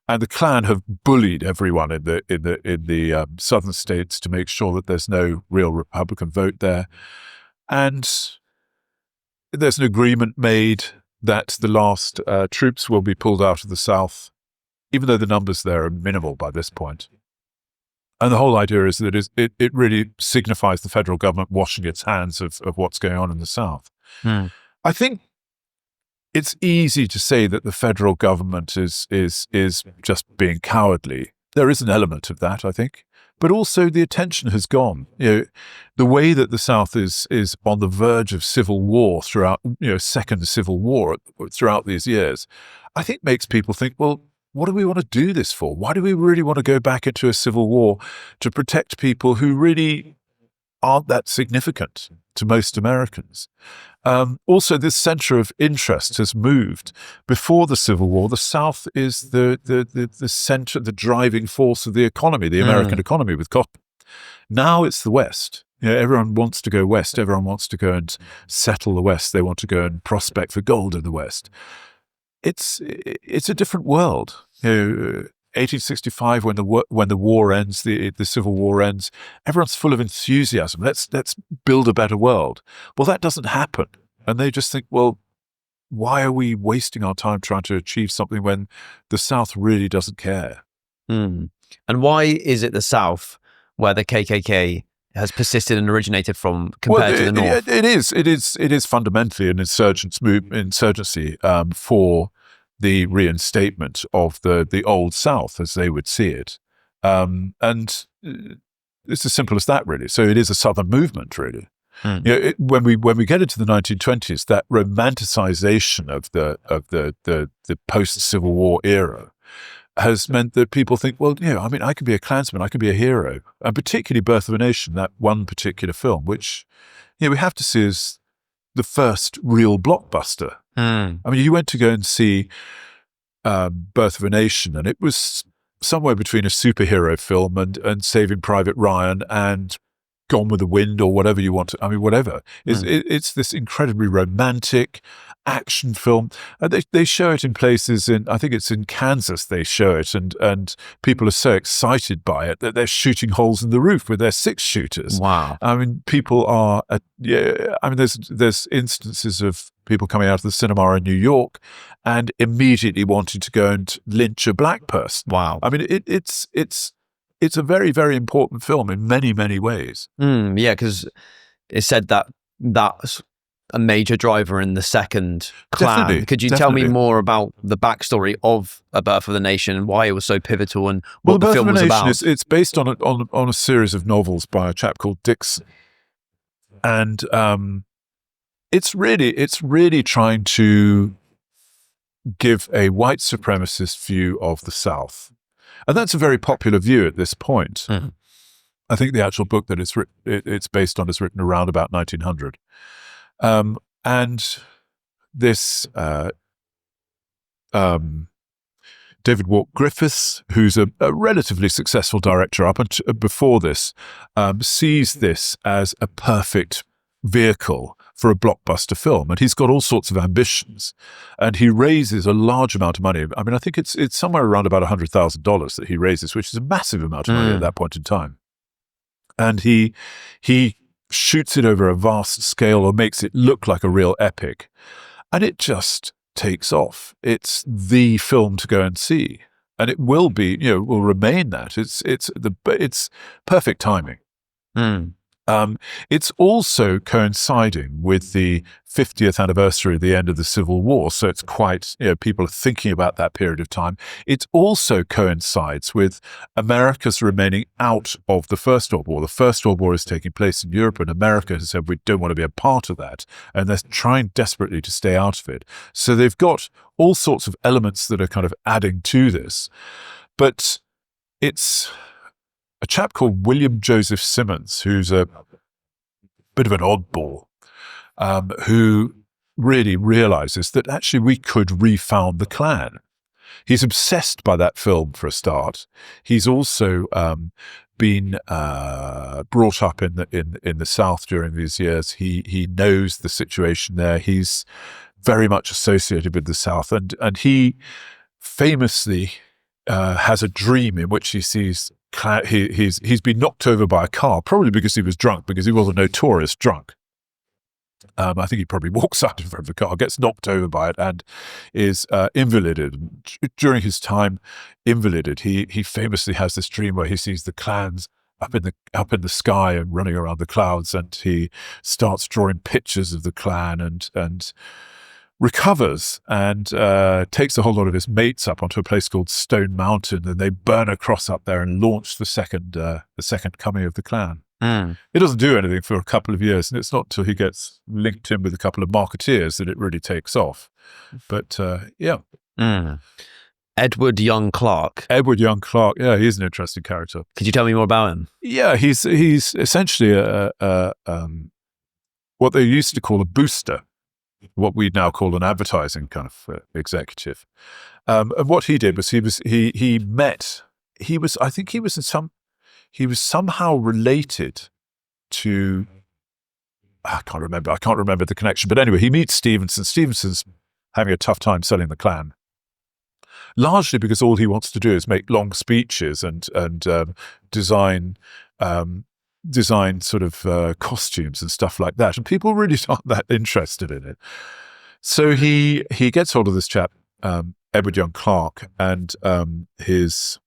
And the Klan have bullied everyone in the southern states to make sure that there's no real Republican vote there. And there's an agreement made that the last troops will be pulled out of the South, even though the numbers there are minimal by this point. And the whole idea is that it really signifies the federal government washing its hands of what's going on in the South. I think it's easy to say that the federal government is just being cowardly. There is an element of that, I think. but also the attention has gone. The way that the South is on the verge of civil war throughout, second civil war throughout these years, I think makes people think, well, what do we want to do this for? Why do we really want to go back into a civil war to protect people who really aren't that significant to most Americans? Also, this center of interest has moved. Before the Civil War, the South is the center, the driving force of the economy, the American economy with cotton. Now it's the West. Everyone wants to go west. Everyone wants to go and settle the West. They want to go and prospect for gold in the West. It's a different world. 1865, when the war ends, the Civil War ends, everyone's full of enthusiasm. Let's build a better world. Well, that doesn't happen, and they just think, well, why are we wasting our time trying to achieve something when the South really doesn't care?
And why is it the South where the KKK has persisted and originated from compared to the North?
It is fundamentally an insurgency for the reinstatement of the old South, as they would see it. And it's as simple as that, really. So it is a Southern movement, really. When we get into the 1920s, that romanticization of the post-Civil War era has meant that people think, well, I could be a Klansman, I could be a hero. And particularly Birth of a Nation, that one particular film, which we have to see as the first real blockbuster. You went to go and see Birth of a Nation, and it was somewhere between a superhero film and Saving Private Ryan and Gone with the Wind, or whatever you want to, whatever. It's this incredibly romantic action film. They show it in places I think it's in Kansas they show it, and people are so excited by it that they're shooting holes in the roof with their 6-shooters.
Wow.
People are, there's instances of people coming out of the cinema in New York and immediately wanting to go and lynch a black person.
Wow.
It's a very, very important film in many, many ways.
Yeah, because it said that's a major driver in the second Klan.
Definitely,
Could you tell me more about the backstory of A Birth of a Nation and why it was so pivotal and what the film was about?
It's based on a series of novels by a chap called Dixon, and it's really trying to give a white supremacist view of the South. And that's a very popular view at this point. I think the actual book that it's based on is written around about 1900. And this David Walk Griffiths, who's a relatively successful director up until before this, sees this as a perfect vehicle for a blockbuster film, and he's got all sorts of ambitions, and he raises a large amount of money. I think it's somewhere around about $100,000 that he raises, which is a massive amount of money at that point in time. And he shoots it over a vast scale, or makes it look like a real epic, and it just takes off. It's the film to go and see, and it will be, will remain that. It's perfect timing. It's also coinciding with the 50th anniversary of the end of the Civil War, so it's quite, people are thinking about that period of time. It also coincides with America's remaining out of the First World War. The First World War is taking place in Europe, and America has said, we don't want to be a part of that, and they're trying desperately to stay out of it. So they've got all sorts of elements that are kind of adding to this. But it's a chap called William Joseph Simmons, who's a bit of an oddball, who really realizes that actually we could refound the Klan. He's obsessed by that film for a start. He's also been brought up in the South during these years. He knows the situation there. He's very much associated with the South, and he famously has a dream in which he sees he's been knocked over by a car, probably because he was drunk, because he was a notorious drunk. I think he probably walks out in front of the car, gets knocked over by it, and is invalided. During his time invalided, he famously has this dream where he sees the Klans up in the sky and running around the clouds, and he starts drawing pictures of the Klan and recovers and takes a whole lot of his mates up onto a place called Stone Mountain, and they burn a cross up there and launch the second coming of the Klan. It doesn't do anything for a couple of years, and it's not till he gets linked in with a couple of marketeers that it really takes off. But
Edward Young Clark.
Edward Young Clark, yeah, he's an interesting character.
Could you tell me more about him?
Yeah, he's essentially what they used to call a booster, what we now call an advertising kind of executive. And what he did was he was somehow related to, I can't remember the connection, but anyway, he meets Stevenson. Stevenson's having a tough time selling the Klan, largely because all he wants to do is make long speeches and design sort of costumes and stuff like that, and people really aren't that interested in it. So he gets hold of this chap, Edward Young Clark, and his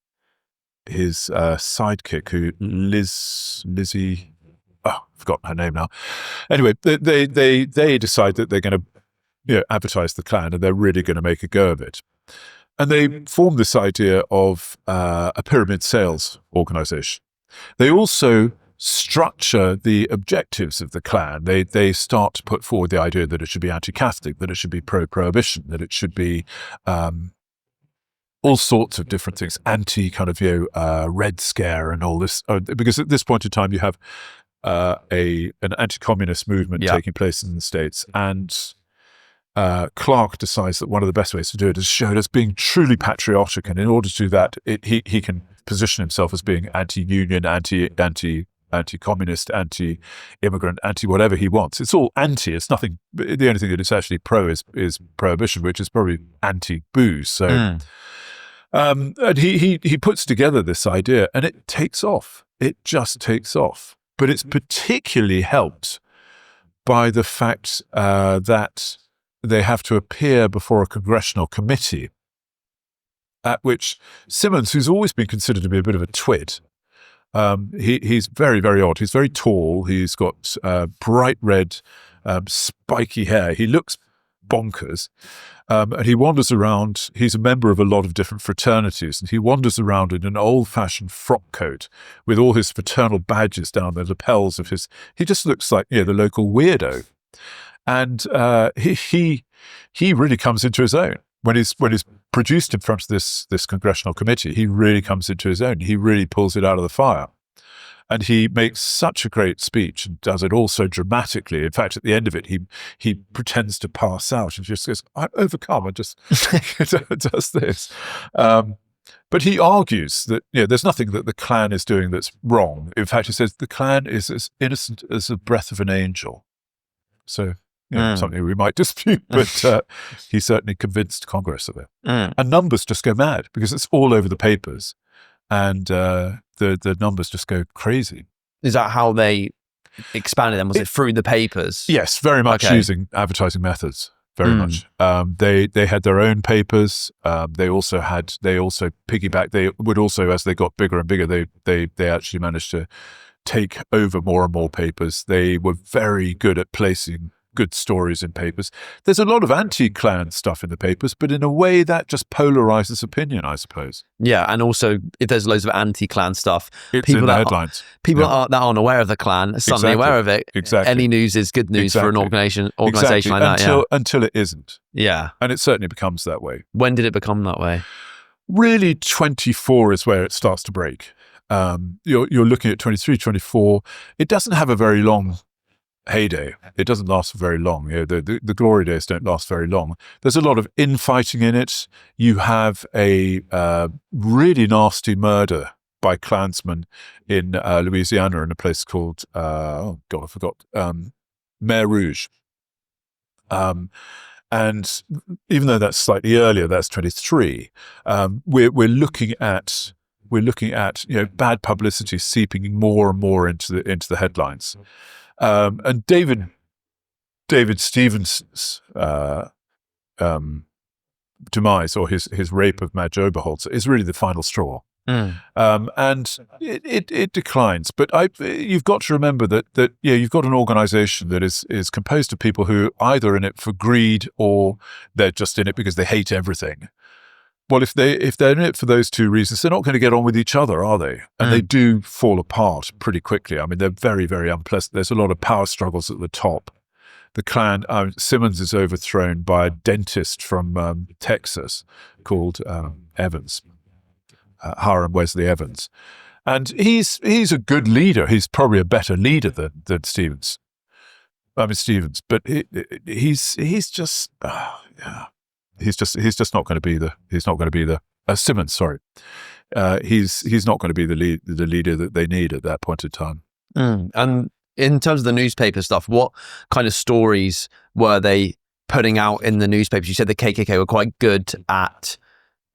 sidekick, who Lizzie. Oh, I've forgotten her name now. Anyway, they decide that they're going to advertise the Klan, and they're really going to make a go of it. And they form this idea of a pyramid sales organization. They also structure the objectives of the Klan. They start to put forward the idea that it should be anti-Catholic, that it should be pro-prohibition, that it should be all sorts of different things, anti kind of Red Scare and all this. Because at this point in time, you have an anti-communist movement taking place in the States, and Clark decides that one of the best ways to do it is show it as being truly patriotic, and in order to do that, he can position himself as being anti-union, anti-communist, anti-immigrant, anti-whatever he wants. It's all anti. It's nothing. The only thing that it's actually pro is prohibition, which is probably anti-booze. So, and he puts together this idea, and it takes off. It just takes off. But it's particularly helped by the fact that they have to appear before a congressional committee, at which Simmons, who's always been considered to be a bit of a twit, he's very, very odd. He's very tall. He's got bright red, spiky hair. He looks bonkers. And he wanders around. He's a member of a lot of different fraternities, and he wanders around in an old-fashioned frock coat with all his fraternal badges down the lapels of his. He just looks like the local weirdo. And he really comes into his own when he's produced in front of this congressional committee. He really comes into his own. He really pulls it out of the fire, and he makes such a great speech and does it all so dramatically. In fact, at the end of it, he pretends to pass out and just goes, "I'm overcome," and just does this. But he argues that there's nothing that the Klan is doing that's wrong. In fact, he says the Klan is as innocent as the breath of an angel. So. Something we might dispute, but he certainly convinced Congress of it. And numbers just go mad because it's all over the papers, and the numbers just go crazy.
Is that how they expanded them? Was it through the papers?
Yes, very much using advertising methods. Very much. They had their own papers. They also piggyback. They would also, as they got bigger and bigger, they actually managed to take over more and more papers. They were very good at placing good stories in papers. There's a lot of anti-Klan stuff in the papers, but in a way that just polarizes opinion, I suppose.
Yeah, and also if there's loads of anti-Klan stuff,
it's in the headlines.
People that aren't aware of the Klan are suddenly aware of it.
Exactly.
Any news is good news for an organization like that.
Until it isn't.
Yeah.
And it certainly becomes that way.
When did it become that way?
Really, 24 is where it starts to break. You're looking at 23, 24. It doesn't have a very long heyday. It doesn't last for very long. The glory days don't last very long. There's a lot of infighting in it. You have a really nasty murder by Klansmen in Louisiana in a place called I forgot, Mer Rouge. And even though that's slightly earlier, that's 23. We're looking at bad publicity seeping more and more into the headlines. And David Stevenson's demise, or his rape of Madge Oberholzer, is really the final straw. And it declines. But you've got to remember that you've got an organization that is composed of people who are either in it for greed or they're just in it because they hate everything. Well, if they're in it for those two reasons, they're not going to get on with each other, are they? And they do fall apart pretty quickly. I mean, they're very, very unpleasant. There's a lot of power struggles at the top. The Klan, Simmons is overthrown by a dentist from Texas called Evans, Hiram Wesley Evans. And he's a good leader. He's probably a better leader than Stevens. Stevens, but he's just he's just not going to be the Simmons. Sorry, he's not going to be the leader that they need at that point in time.
And in terms of the newspaper stuff, what kind of stories were they putting out in the newspapers? You said the KKK were quite good at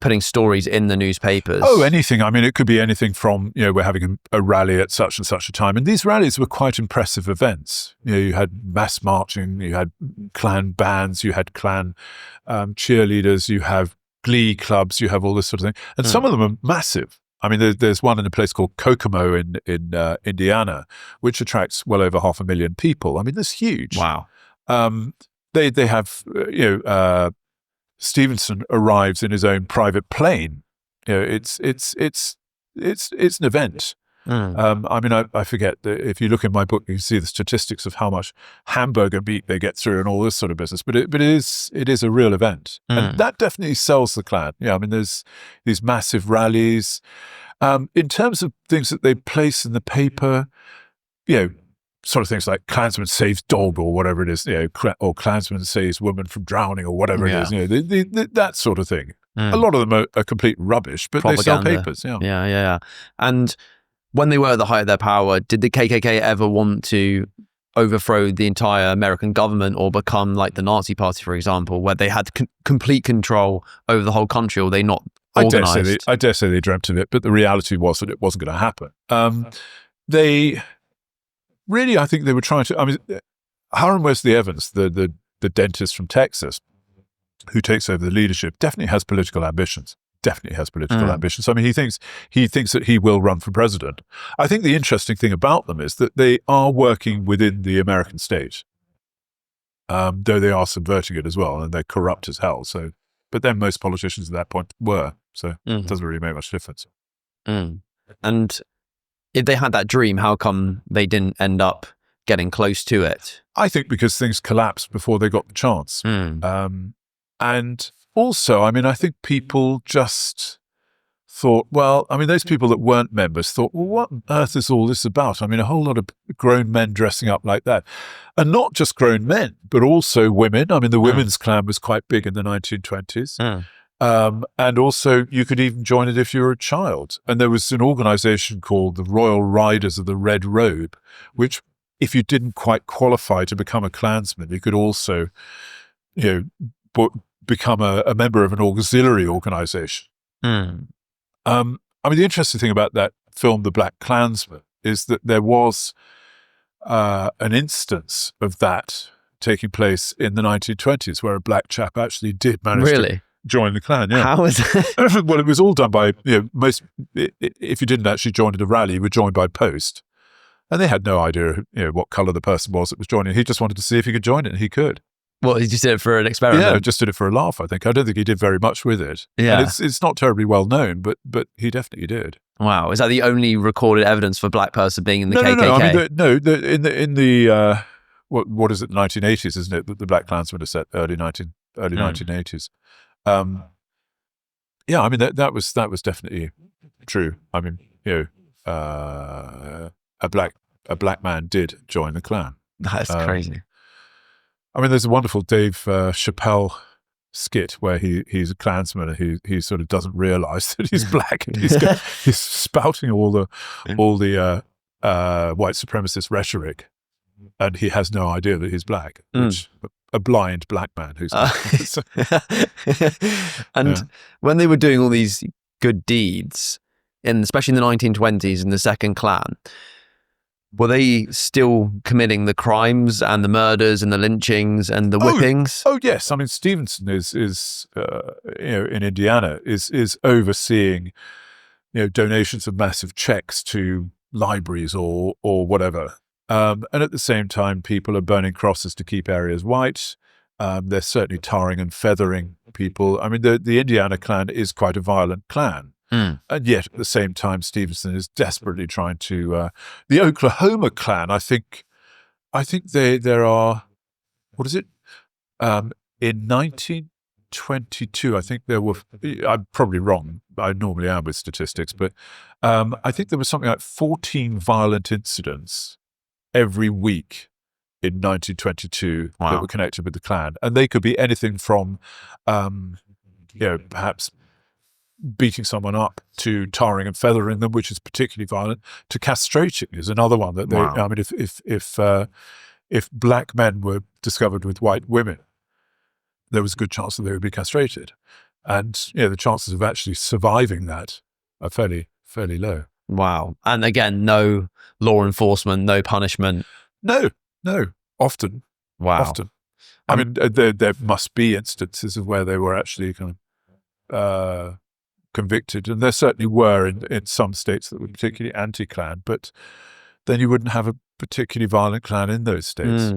putting stories in the newspapers.
Oh, anything. I mean, it could be anything from, we're having a rally at such and such a time. And these rallies were quite impressive events. You had mass marching, you had Klan bands, you had Klan cheerleaders, you have glee clubs, you have all this sort of thing. And some of them are massive. I mean, there's one in a place called Kokomo in Indiana, which attracts well over 500,000 people. I mean, that's huge.
Wow.
They have, Stevenson arrives in his own private plane. It's an event. I forget that if you look in my book, you see the statistics of how much hamburger meat they get through and all this sort of business. But it is a real event, and that definitely sells the Klan. Yeah, I mean, there's these massive rallies. In terms of things that they place in the paper, sort of things like Klansman saves dog or whatever it is, or Klansman saves woman from drowning or whatever it is, that sort of thing. A lot of them are complete rubbish, but
propaganda.
They sell papers.
Yeah. And when they were at the height of their power, did the KKK ever want to overthrow the entire American government or become like the Nazi Party, for example, where they had complete control over the whole country, or they not organized?
I dare say they dreamt of it, but the reality was that it wasn't going to happen. Really, I think they were trying to. I mean, Hiram Wesley Evans, the dentist from Texas, who takes over the leadership, definitely has political ambitions. I mean, he thinks that he will run for president. I think the interesting thing about them is that they are working within the American state, though they are subverting it as well, and they're corrupt as hell. So, but then most politicians at that point were. So it doesn't really make much difference.
And if they had that dream, how come they didn't end up getting close to it?
I think because things collapsed before they got the chance. And also, I mean, I think people just thought, well, I mean, those people that weren't members thought, well, what on earth is all this about? I mean, a whole lot of grown men dressing up like that. And not just grown men, but also women. I mean, the women's Klan was quite big in the 1920s. And also, you could even join it if you were a child. And there was an organization called the Royal Riders of the Red Robe, which, if you didn't quite qualify to become a Klansman, you could also, become a member of an auxiliary organization. I mean, the interesting thing about that film, The Black Klansman, is that there was an instance of that taking place in the 1920s, where a black chap actually did manage to join the Klan. Yeah.
How is it?
Well, it was all done by, most, if you didn't actually join at a rally, you were joined by post. And they had no idea, what color the person was that was joining. He just wanted to see if he could join it, and he could.
Well, he just did it for an experiment.
Yeah, just did it for a laugh, I think. I don't think he did very much with it.
Yeah.
And it's not terribly well known, but he definitely did.
Wow. Is that the only recorded evidence for a black person being in the KKK?
No. I mean, in the what is it, the 1980s, isn't it? The Black Klansmen are set early 1980s. Yeah, I mean, that was definitely true. I mean, a black man did join the Klan.
That's crazy.
I mean, there's a wonderful Dave Chappelle skit where he's a Klansman and he sort of doesn't realize that he's black, and he's spouting all the white supremacist rhetoric, and he has no idea that he's black, which a blind black man who's
and when they were doing all these good deeds, especially in the 1920s in the Second Klan, were they still committing the crimes and the murders and the lynchings and the whippings?
Oh yes. I mean, Stevenson is in Indiana is overseeing donations of massive checks to libraries or whatever. And at the same time, people are burning crosses to keep areas white. They're certainly tarring and feathering people. I mean, the Indiana Klan is quite a violent Klan. And yet, at the same time, Stevenson is desperately trying to... the Oklahoma Klan, I think there are... What is it? In 1922, I think there were... I'm probably wrong. I normally am with statistics, but I think there was something like 14 violent incidents every week in 1922 that were connected with the Klan. And they could be anything from, perhaps beating someone up to tarring and feathering them, which is particularly violent, to castrating is another one that they, I mean, if black men were discovered with white women, there was a good chance that they would be castrated. And, the chances of actually surviving that are fairly low.
Wow. And again, no law enforcement, no punishment.
No, often.
Wow.
Often. I mean, there must be instances of where they were actually kind of convicted, and there certainly were in some states that were particularly anti-Klan, but then you wouldn't have a particularly violent Klan in those states.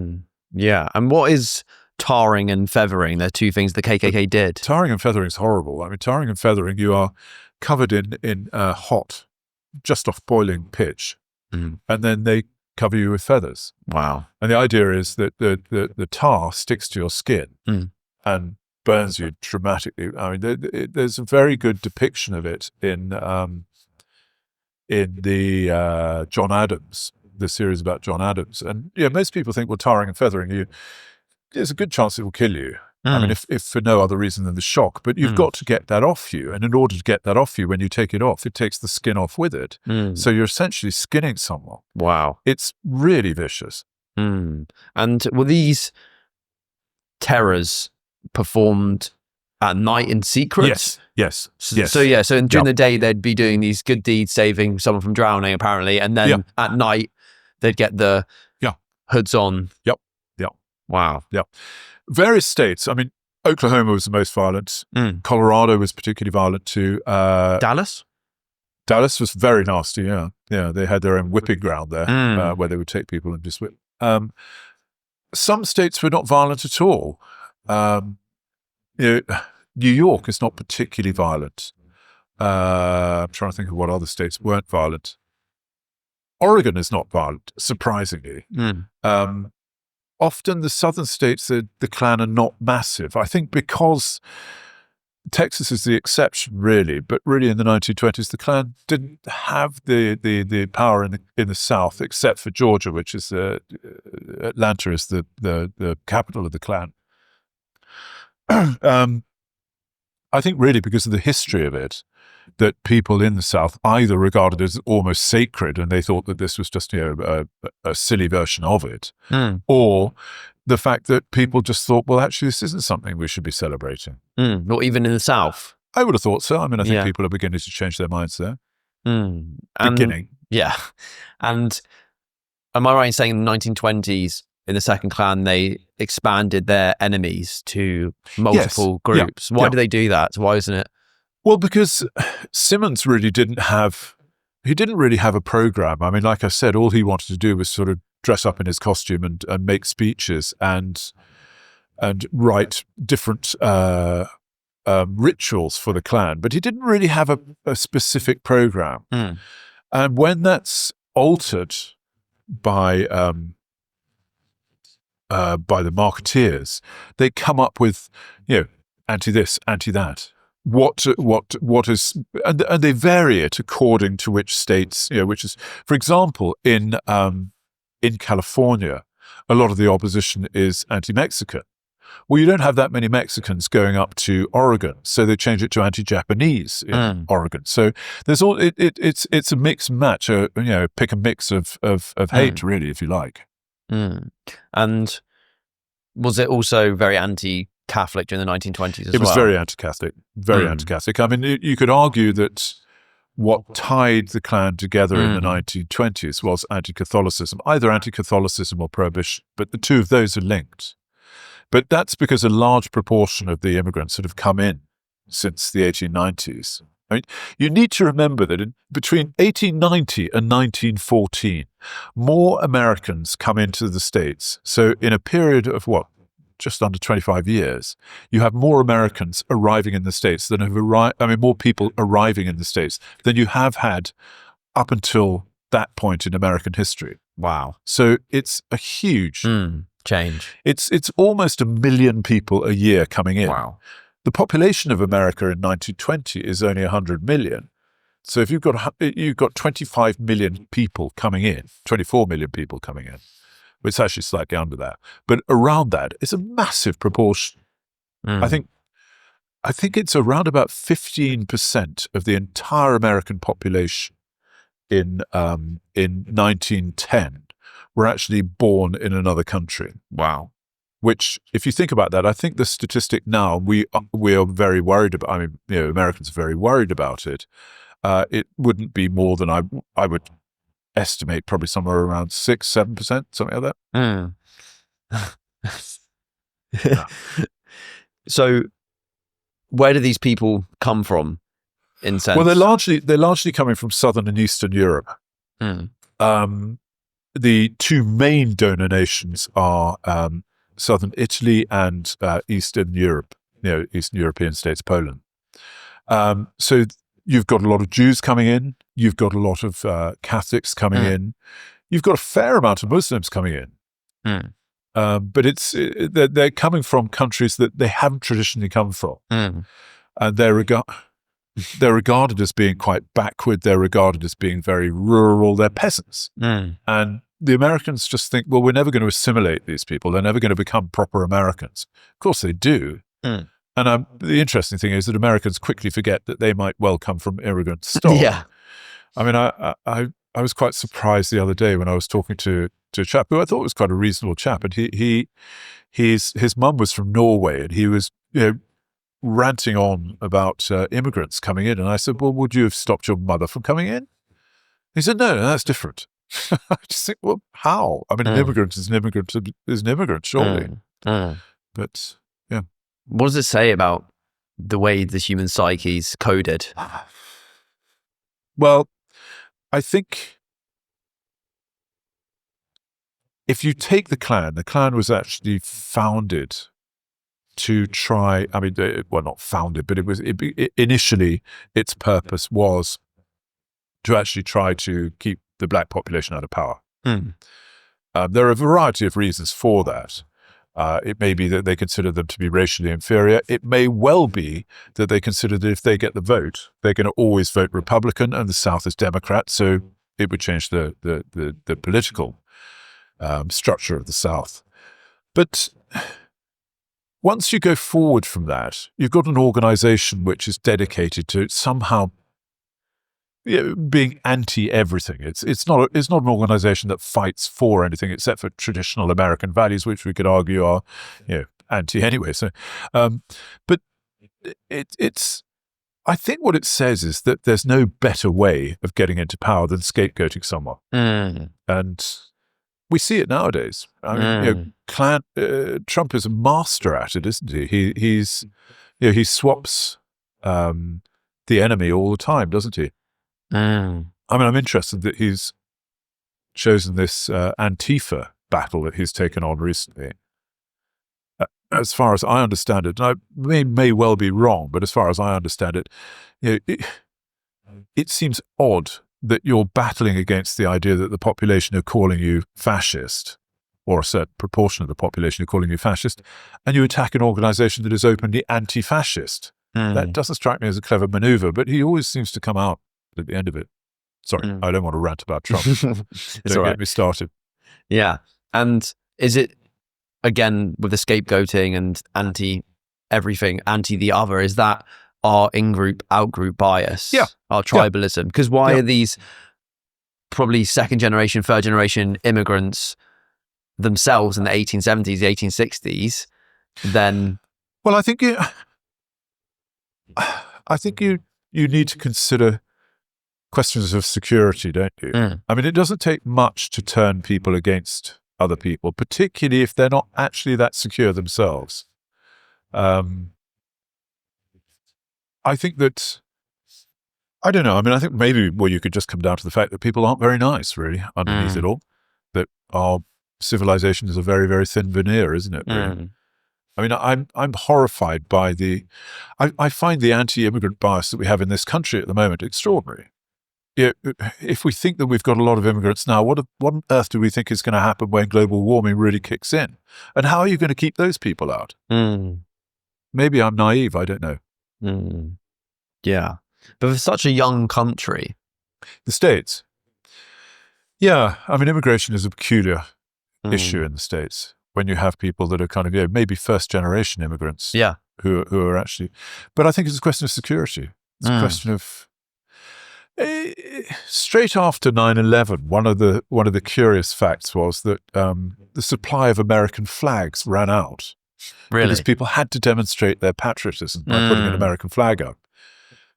Yeah. And what is tarring and feathering? They're two things the KKK did.
Tarring and feathering is horrible. I mean, tarring and feathering, you are covered in hot, just off boiling pitch, and then they cover you with feathers.
Wow.
And the idea is that the tar sticks to your skin and burns you dramatically. I mean, there's a very good depiction of it in the John Adams, the series about John Adams. And most people think, well, tarring and feathering, there's a good chance it will kill you. I mean, if for no other reason than the shock, but you've got to get that off you. And in order to get that off you, when you take it off, it takes the skin off with it. So you're essentially skinning someone.
Wow.
It's really vicious.
And were these terrors performed at night in secret?
Yes.
So during the day, they'd be doing these good deeds, saving someone from drowning, apparently. And then at night, they'd get the hoods on.
Yep.
Wow.
Yep. Various states. I mean, Oklahoma was the most violent. Colorado was particularly violent too.
Dallas
was very nasty. Yeah. They had their own whipping ground there, where they would take people and just whip. Some states were not violent at all. New York is not particularly violent. I'm trying to think of what other states weren't violent. Oregon is not violent, surprisingly. Often the southern states, the Klan are not massive. I think because Texas is the exception, really. But really, in the 1920s, the Klan didn't have the power in the South, except for Georgia, which is Atlanta is the capital of the Klan. I think really because of the history of it, that people in the South either regarded it as almost sacred, and they thought that this was just a silly version of it, or the fact that people just thought, well, actually, this isn't something we should be celebrating.
Not even in the South.
I would have thought so. I mean, I think people are beginning to change their minds there. Beginning.
Yeah. And am I right in saying in the 1920s, in the Second Klan, they expanded their enemies to multiple groups? Why do they do that? Why isn't it?
Well, because Simmons really didn't really have a program. I mean, like I said, all he wanted to do was sort of dress up in his costume and make speeches and write different rituals for the Klan. But he didn't really have a specific program. And when that's altered by the marketeers, they come up with, anti this, anti that. What is, and they vary it according to which states, which is, for example, in California, a lot of the opposition is anti-Mexican. Well, you don't have that many Mexicans going up to Oregon, so they change it to anti-Japanese in Oregon. So there's it's a mix and match, pick a mix of hate, really, if you like.
And was it also very anti-Catholic during the 1920s as well?
It was very anti-Catholic, anti-Catholic. I mean, you could argue that what tied the Klan together in the 1920s was anti-Catholicism, either anti-Catholicism or prohibition, but the two of those are linked. But that's because a large proportion of the immigrants that have come in since the 1890s I mean, you need to remember that between 1890 and 1914, more Americans come into the States. So in a period of just under 25 years, you have more Americans arriving in the States than have more people arriving in the States than you have had up until that point in American history.
Wow.
So it's a huge
change.
It's almost 1 million people a year coming in.
Wow.
The population of America in 1920 is only 100 million. So if you've got 25 million people coming in, 24 million people coming in, it's actually slightly under that, but around that, it's a massive proportion. I think it's around about 15% of the entire American population in 1910 were actually born in another country.
Wow.
Which, if you think about that, I think the statistic now, we are very worried about. I mean, Americans are very worried about it. It wouldn't be more than I would estimate, probably somewhere around 6-7%, something like that.
So, where do these people come from? In sense,
well, they're largely coming from Southern and Eastern Europe. The two main donor nations are Southern Italy and Eastern Europe, Eastern European states, Poland. So you've got a lot of Jews coming in. You've got a lot of Catholics coming in. You've got a fair amount of Muslims coming in. But they're coming from countries that they haven't traditionally come from. And they're regarded as being quite backward. They're regarded as being very rural. They're peasants. And the Americans just think, well, we're never going to assimilate these people. They're never going to become proper Americans. Of course they do. And the interesting thing is that Americans quickly forget that they might well come from immigrant stock.
Yeah.
I mean, I was quite surprised the other day when I was talking to a chap who I thought was quite a reasonable chap. And his mum was from Norway, and he was, ranting on about immigrants coming in. And I said, well, would you have stopped your mother from coming in? He said, no, that's different. I just think, well, how? I mean, an immigrant is an immigrant, surely. But, yeah.
What does it say about the way the human psyche's coded?
Well, I think if you take the Klan was actually founded to try, not founded, but initially its purpose was to actually try to keep the black population out of power. There are a variety of reasons for that. It may be that they consider them to be racially inferior. It may well be that they consider that if they get the vote, they're going to always vote Republican, and the South is Democrat, so it would change the political structure of the South. But once you go forward from that, you've got an organization which is dedicated to somehow being anti-everything. It's not an organization that fights for anything except for traditional American values, which we could argue are anti anyway. So, but it's I think what it says is that there's no better way of getting into power than scapegoating someone, and we see it nowadays. I mean, Trump is a master at it, isn't he? He swaps the enemy all the time, doesn't he? I mean, I'm interested that he's chosen this Antifa battle that he's taken on recently. As far as I understand it, and I may well be wrong, but as far as I understand it, it seems odd that you're battling against the idea that the population are calling you fascist, or a certain proportion of the population are calling you fascist, and you attack an organization that is openly anti-fascist. That doesn't strike me as a clever maneuver, but he always seems to come out at the end of it. Sorry, I don't want to rant about Trump. Don't get me started.
Yeah. And is it, again, with the scapegoating and anti-everything, anti-the other, is that our in-group, out-group bias?
Yeah.
Our tribalism? Because why are these probably second-generation, third-generation immigrants themselves in the 1870s, the 1860s, then...
Well, I think you need to consider questions of security, don't you? I mean, it doesn't take much to turn people against other people, particularly if they're not actually that secure themselves. I think that I don't know. I mean, I think maybe you could just come down to the fact that people aren't very nice, really, underneath it all. That our civilization is a very, very thin veneer, isn't it? Really? I mean, I'm horrified by I find the anti-immigrant bias that we have in this country at the moment extraordinary. If we think that we've got a lot of immigrants now, what on earth do we think is going to happen when global warming really kicks in? And how are you going to keep those people out? Maybe I'm naive. I don't know.
Yeah. But for such a young country.
The States. Yeah. I mean, immigration is a peculiar issue in the States when you have people that are kind of, maybe first-generation immigrants.
Yeah.
Who are actually... But I think it's a question of security. It's a question of... Straight after 9/11, one of the curious facts was that the supply of American flags ran out.
Really?
Because people had to demonstrate their patriotism by putting an American flag up.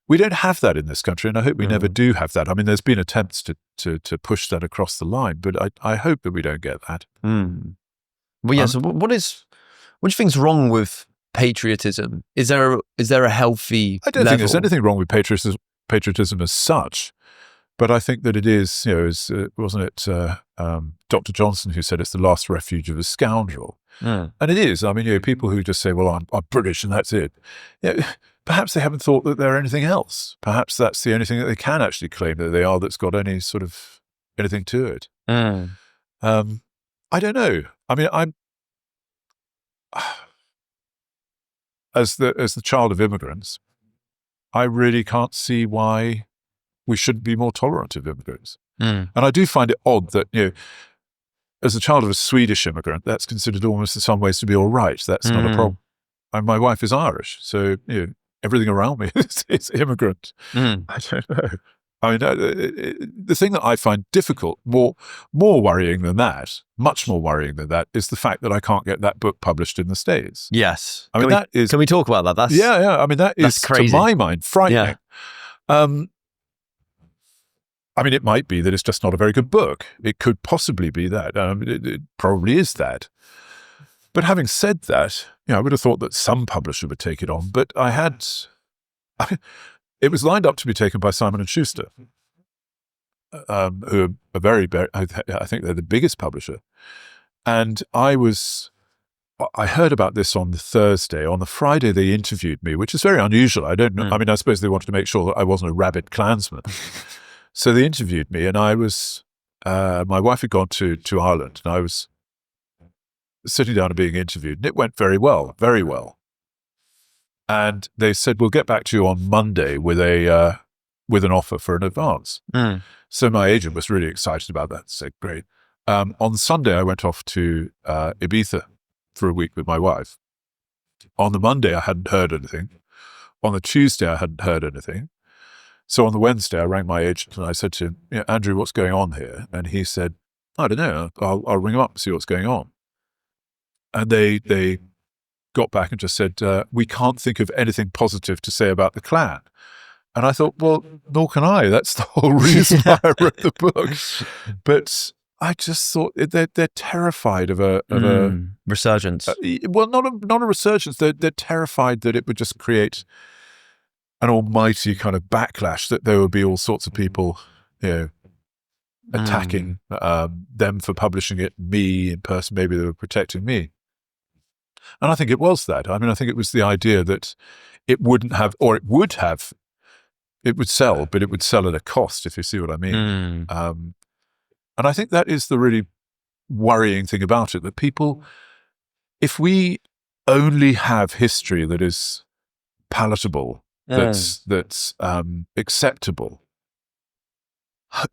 We don't have that in this country, and I hope we never do have that. I mean, there's been attempts to push that across the line, but I hope that we don't get that.
Well, yeah. So what do you think's wrong with patriotism? Is there a healthy?
I don't think there's anything wrong with patriotism as such, but I think that it is, wasn't it Dr. Johnson who said it's the last refuge of a scoundrel? And it is. I mean, people who just say, well, I'm British and that's it. Perhaps they haven't thought that they're anything else. Perhaps that's the only thing that they can actually claim that they are that's got any sort of anything to it. I don't know. I mean, I'm as the child of immigrants, I really can't see why we shouldn't be more tolerant of immigrants. And I do find it odd that, as a child of a Swedish immigrant, that's considered almost in some ways to be all right. That's not a problem. And my wife is Irish, so everything around me is immigrant. I don't know. I mean, the thing that I find difficult, more worrying than that, much more worrying than that, is the fact that I can't get that book published in the States.
Yes.
I mean,
Can we talk about that? That's
I mean, that is
crazy.
To my mind frightening. I mean, it might be that it's just not a very good book. It could possibly be that. It probably is that. But having said that, I would have thought that some publisher would take it on. But it was lined up to be taken by Simon & Schuster, who are I think they're the biggest publisher. And I heard about this on the Thursday. On the Friday, they interviewed me, which is very unusual. I don't know. I mean, I suppose they wanted to make sure that I wasn't a rabid Klansman. So they interviewed me, and I was, my wife had gone to Ireland, and I was sitting down and being interviewed, and it went very well, very well. And they said, we'll get back to you on Monday with an offer for an advance. So my agent was really excited about that. Said, great. On Sunday, I went off to Ibiza for a week with my wife. On the Monday, I hadn't heard anything. On the Tuesday, I hadn't heard anything. So on the Wednesday, I rang my agent and I said to him, Andrew, what's going on here? And he said, I don't know. I'll ring him up and see what's going on. And they got back and just said, we can't think of anything positive to say about the Klan. And I thought, well, nor can I. That's the whole reason why I wrote the book. But I just thought they're terrified of a
resurgence.
Well, not a resurgence. They're terrified that it would just create an almighty kind of backlash, that there would be all sorts of people, attacking them for publishing it, me in person, maybe they were protecting me. And I think it was that. I mean, I think it was the idea that it wouldn't have, or it would have, it would sell, but it would sell at a cost, if you see what I mean. And I think that is the really worrying thing about it, that people, if we only have history that is palatable, that's acceptable,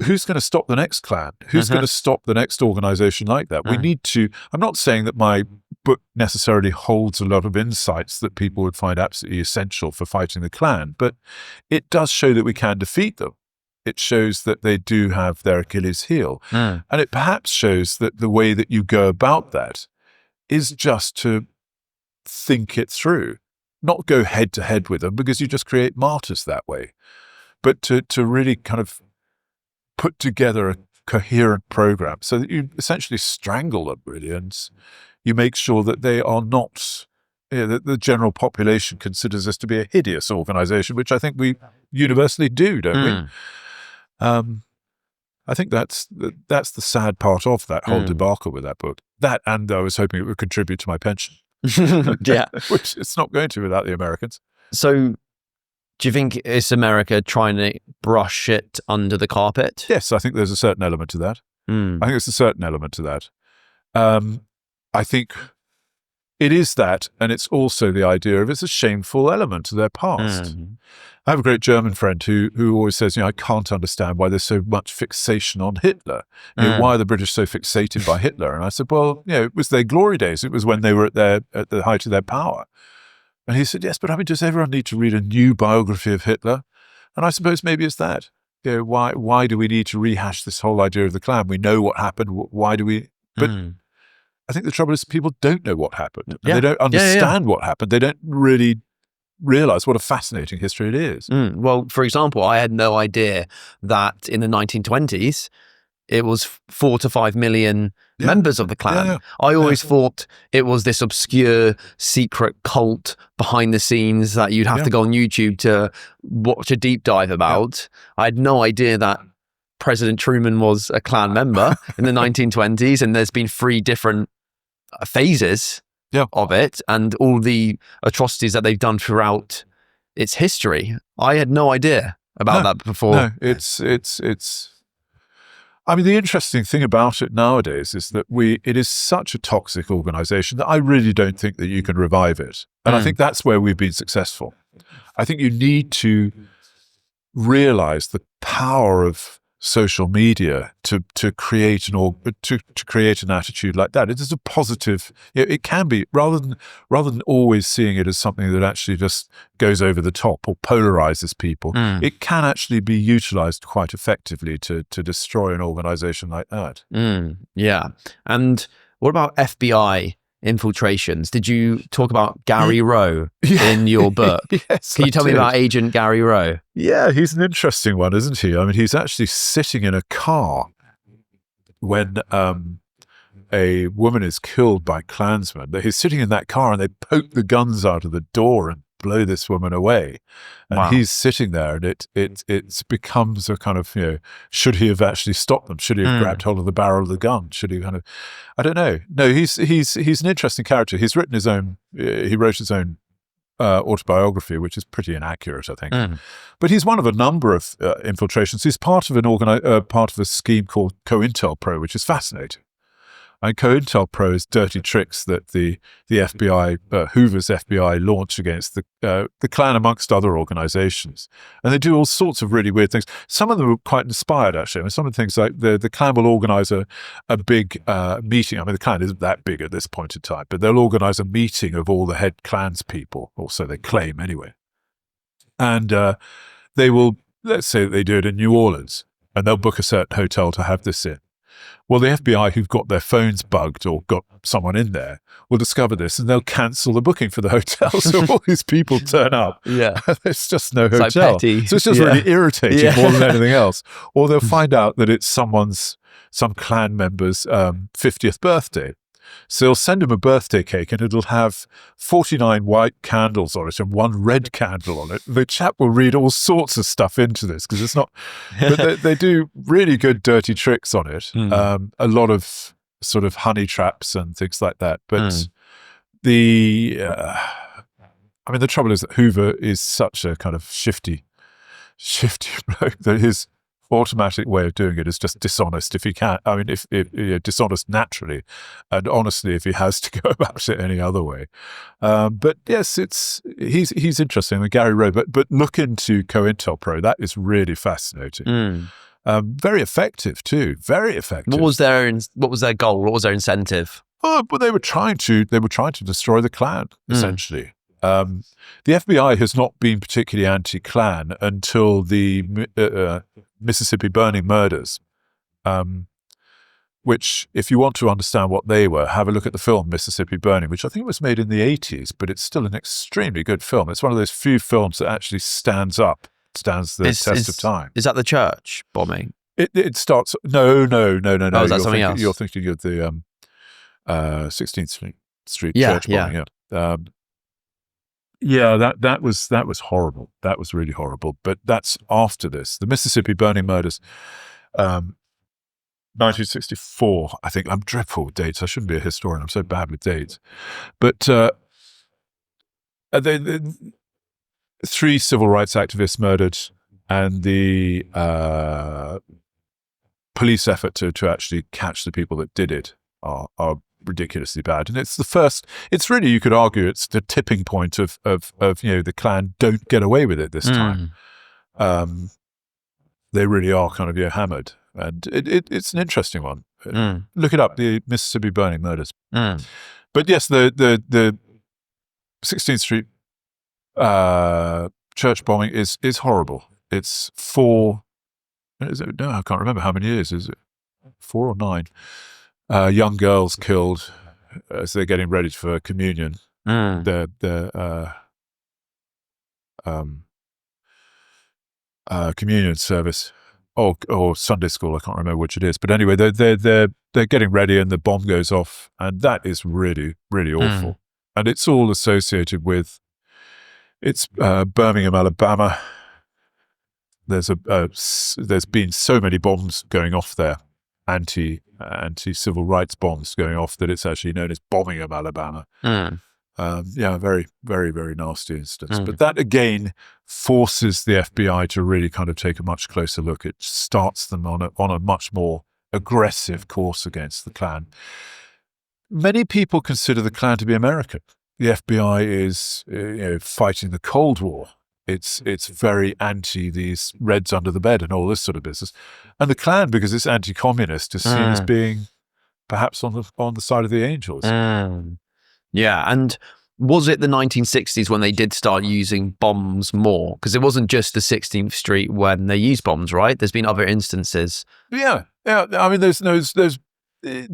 who's going to stop the next Klan? Who's going to stop the next organization like that? We need to, I'm not saying that my book necessarily holds a lot of insights that people would find absolutely essential for fighting the Klan, but it does show that we can defeat them. It shows that they do have their Achilles heel. And it perhaps shows that the way that you go about that is just to think it through, not go head to head with them, because you just create martyrs that way, but to really kind of put together a coherent program so that you essentially strangle them, really, and you make sure that they are not the general population considers this to be a hideous organization, which I think we universally do, don't we? I think that's the sad part of that whole debacle with that book. That, and I was hoping it would contribute to my pension.
Yeah.
Which it's not going to without the Americans.
So do you think it's America trying to brush it under the carpet?
Yes, I think there's a certain element to that. I think there's a certain element to that. I think it is that, and it's also the idea of it's a shameful element to their past. I have a great German friend who always says, I can't understand why there's so much fixation on Hitler. Why are the British so fixated by Hitler? And I said, well, it was their glory days. It was when they were at the height of their power. And he said, yes, but does everyone need to read a new biography of Hitler? And I suppose maybe it's that. Why do we need to rehash this whole idea of the Klan? We know what happened. Why do we? But I think the trouble is people don't know what happened. And they don't understand what happened. They don't really realize what a fascinating history it is.
Well, for example, I had no idea that in the 1920s, it was 4 to 5 million members of the Klan. I always thought it was this obscure secret cult behind the scenes that you'd have to go on YouTube to watch a deep dive about. I had no idea that President Truman was a Klan member in the 1920s, and there's been 3 different phases of it, and all the atrocities that they've done throughout its history. I had no idea about that before.
No, it's. I mean, the interesting thing about it nowadays is that it is such a toxic organization that I really don't think that you can revive it. And I think that's where we've been successful. I think you need to realize the power of social media to create to create an attitude like that. It is a positive. It can be rather than always seeing it as something that actually just goes over the top or polarizes people. It can actually be utilized quite effectively to destroy an organization like that.
Yeah. And what about FBI infiltrations? Did you talk about Gary Rowe in your book?
Yes,
Can you tell me about Agent Gary Rowe?
Yeah, he's an interesting one, isn't he? I mean, he's actually sitting in a car when a woman is killed by Klansmen. He's sitting in that car and they poke the guns out of the door and blow this woman away. And he's sitting there, and it becomes a kind of, should he have actually stopped them? Should he have grabbed hold of the barrel of the gun? Should he kind of, I don't know. No, he's an interesting character. He's written his own, he wrote his own autobiography, which is pretty inaccurate, I think. But he's one of a number of infiltrations. He's part of part of a scheme called COINTELPRO, which is fascinating. And COINTELPRO is dirty tricks that the FBI, Hoover's FBI, launch against the Klan amongst other organizations. And they do all sorts of really weird things. Some of them are quite inspired, actually. I mean, some of the things like the Klan will organize a big meeting. I mean, the Klan isn't that big at this point in time, but they'll organize a meeting of all the head Klans people, or so they claim anyway. And they will, let's say that they do it in New Orleans, and they'll book a certain hotel to have this in. Well, the FBI, who've got their phones bugged or got someone in there, will discover this and they'll cancel the booking for the hotel. So all these people turn up. There's just no hotel.
Like petty.
So it's just really irritating more than anything else. Or they'll find out that it's some Klan member's 50th birthday. So they'll send him a birthday cake and it'll have 49 white candles on it and 1 red candle on it. The chap will read all sorts of stuff into this because it's not, but they do really good dirty tricks on it. A lot of sort of honey traps and things like that. But the trouble is that Hoover is such a kind of shifty bloke that his automatic way of doing it is just dishonest if he can. I mean, if dishonest naturally, and honestly if he has to go about it any other way. But yes, he's interesting, Gary Rowe. But look into COINTELPRO. That is really fascinating. Very effective too. Very effective.
What was their goal? What was their incentive?
Oh, but they were trying to destroy the Klan essentially. The FBI has not been particularly anti-Klan until the Mississippi burning murders, which, if you want to understand what they were, have a look at the film Mississippi Burning, which I think was made in the 80s, but it's still an extremely good film. It's one of those few films that actually stands the test of time.
Is that the church bombing?
It starts... No.
Oh, is that something else?
You're thinking of the 16th Street church bombing, Yeah, that was horrible. That was really horrible. But that's after this. The Mississippi burning murders, 1964. I think I'm dreadful with dates. I shouldn't be a historian. I'm so bad with dates. But the 3 civil rights activists murdered, and the police effort to actually catch the people that did it are ridiculously bad. And it's really, you could argue, it's the tipping point of the Klan don't get away with it this time. They really are kind of hammered. And it's an interesting one. Look it up, the Mississippi burning murders. But yes, the 16th Street church bombing is horrible. It's 4, is it? No, I can't remember how many years. Is it 4 or 9? Young girls killed as they're getting ready for communion. Communion service, or Sunday school. I can't remember which it is. But anyway, they're getting ready, and the bomb goes off, and that is really, really awful. And it's all associated with Birmingham, Alabama. There's been so many bombs going off there, anti-civil rights bombs going off, that it's actually known as Bombingham, Alabama. Very, very, very nasty instance. But that again forces the FBI to really kind of take a much closer look. It starts them on a much more aggressive course against the Klan. Many people consider the Klan to be American. The FBI is fighting the Cold War. It's very anti these Reds under the bed and all this sort of business. And the Klan, because it's anti-communist, is seen as being perhaps on the side of the angels.
Yeah, and was it the 1960s when they did start using bombs more? Because it wasn't just the 16th Street when they used bombs, right? There's been other instances.
Yeah. I mean, there's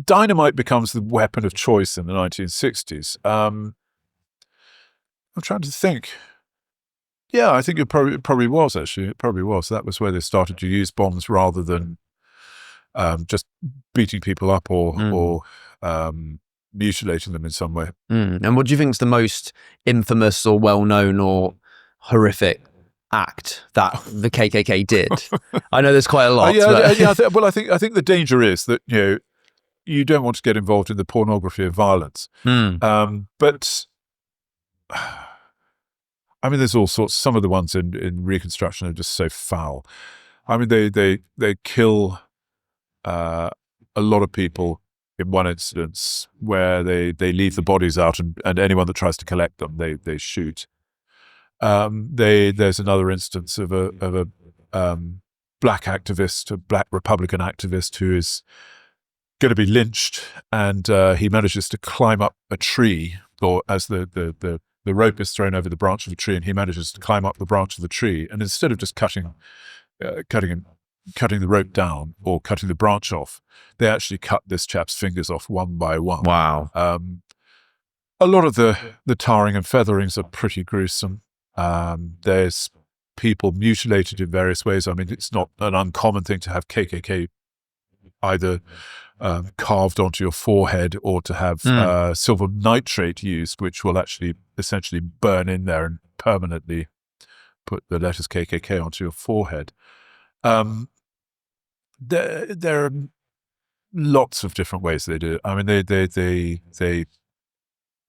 dynamite becomes the weapon of choice in the 1960s. I'm trying to think. Yeah, I think it probably was, actually. It probably was. That was where they started to use bombs rather than just beating people up or mutilating them in some way.
And what do you think is the most infamous or well-known or horrific act that the KKK did? I know there's quite a lot.
Well, I think the danger is that you don't want to get involved in the pornography of violence. But I mean, there's all sorts. Some of the ones in Reconstruction are just so foul. I mean, they kill a lot of people in one instance where they leave the bodies out, and anyone that tries to collect them, they shoot. There's another instance of a black activist, a black Republican activist, who is going to be lynched, and he manages to climb up a tree, or as the rope is thrown over the branch of a tree, and he manages to climb up the branch of the tree, and instead of just cutting the rope down or cutting the branch off, they actually cut this chap's fingers off one by one.
Wow.
A lot of the tarring and featherings are pretty gruesome. There's people mutilated in various ways. I mean, it's not an uncommon thing to have KKK either carved onto your forehead, or to have silver nitrate used, which will actually essentially burn in there and permanently put the letters KKK onto your forehead. There are lots of different ways they do it. I mean, they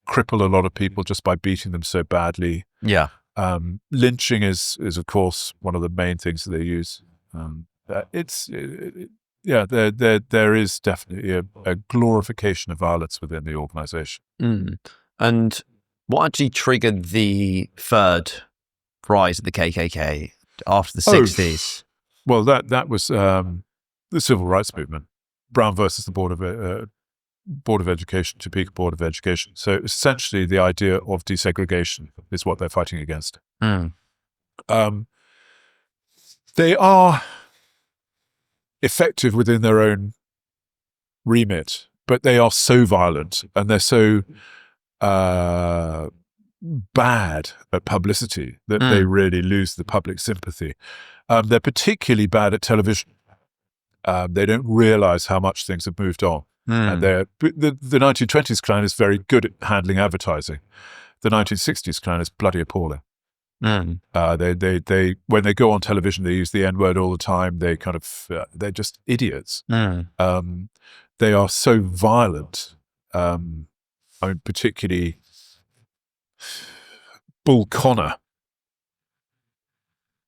cripple a lot of people just by beating them so badly.
Yeah.
Lynching is of course one of the main things that they use. There is definitely a glorification of violence within the organization.
And what actually triggered the third rise of the KKK after the 60s?
Well, that was the civil rights movement. Brown versus the Board of Education, Topeka Board of Education. So essentially the idea of desegregation is what they're fighting against. They are effective within their own remit, but they are so violent, and they're so bad at publicity that they really lose the public sympathy. They're particularly bad at television. They don't realize how much things have moved on. And the 1920s Klan is very good at handling advertising. the 1960s Klan is bloody appalling.
Mm.
They when they go on television, they use the N-word all the time. They kind of they're just idiots.
Mm.
They are so violent. I mean, particularly Bull Connor,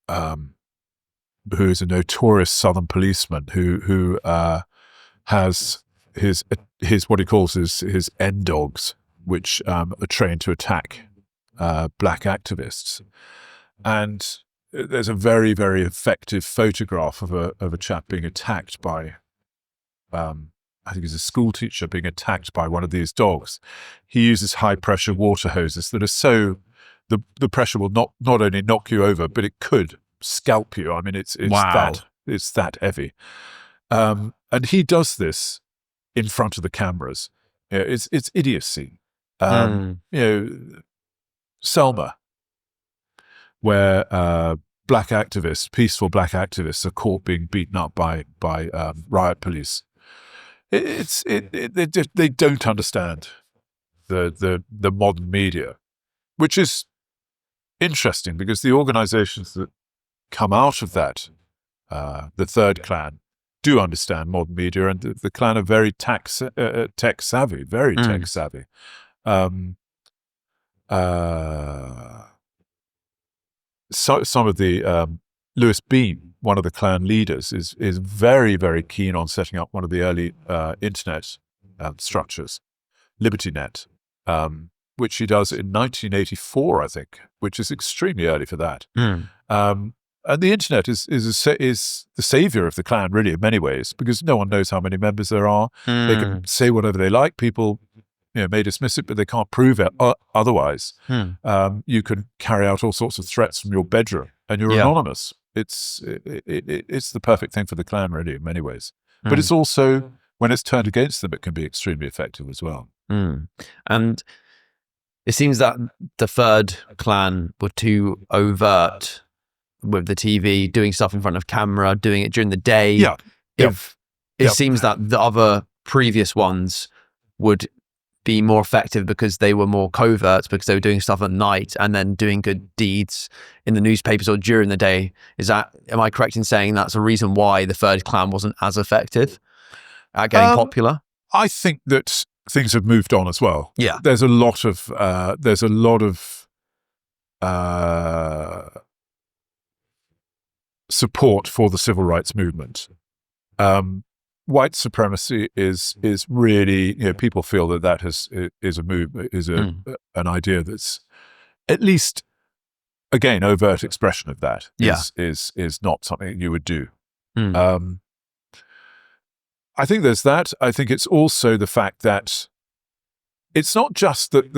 who is a notorious Southern policeman who has his what he calls his end dogs, which are trained to attack black activists. And there's a very, very effective photograph of a chap being attacked by, I think he's a school teacher being attacked by one of these dogs. He uses high pressure water hoses that are so the pressure will not only knock you over, but it could scalp you. I mean, it's
Wow.
that heavy. And he does this in front of the cameras. You know, it's idiocy. You know, Selma, where black activists, peaceful black activists, are caught being beaten up by riot police. They don't understand the modern media, which is interesting because the organizations that come out of that, the Third Klan, do understand modern media, and the Klan are very tech savvy, very tech savvy. So some of the Lewis Bean, one of the Klan leaders, is very, very keen on setting up one of the early internet structures, LibertyNet, which he does in 1984, I think, which is extremely early for that. And the internet is the savior of the Klan, really, in many ways, because no one knows how many members there are. They can say whatever they like. People, you know, may dismiss it, but they can't prove it otherwise. You can carry out all sorts of threats from your bedroom, and you're anonymous. It's the perfect thing for the Klan, really, in many ways. But it's also, when it's turned against them, it can be extremely effective as well.
And it seems that the Third Klan were too overt with the TV, doing stuff in front of camera, doing it during the day. It seems that the other previous ones would be more effective because they were more covert, because they were doing stuff at night and then doing good deeds in the newspapers or during the day. Am I correct in saying that's a reason why the Third Klan wasn't as effective at getting popular?
I think that things have moved on as well.
Yeah.
There's a lot of support for the civil rights movement. White supremacy is really, you know, people feel that is an idea that's at least, again, overt expression of that is not something you would do. I think there's that. I think it's also the fact that it's not just that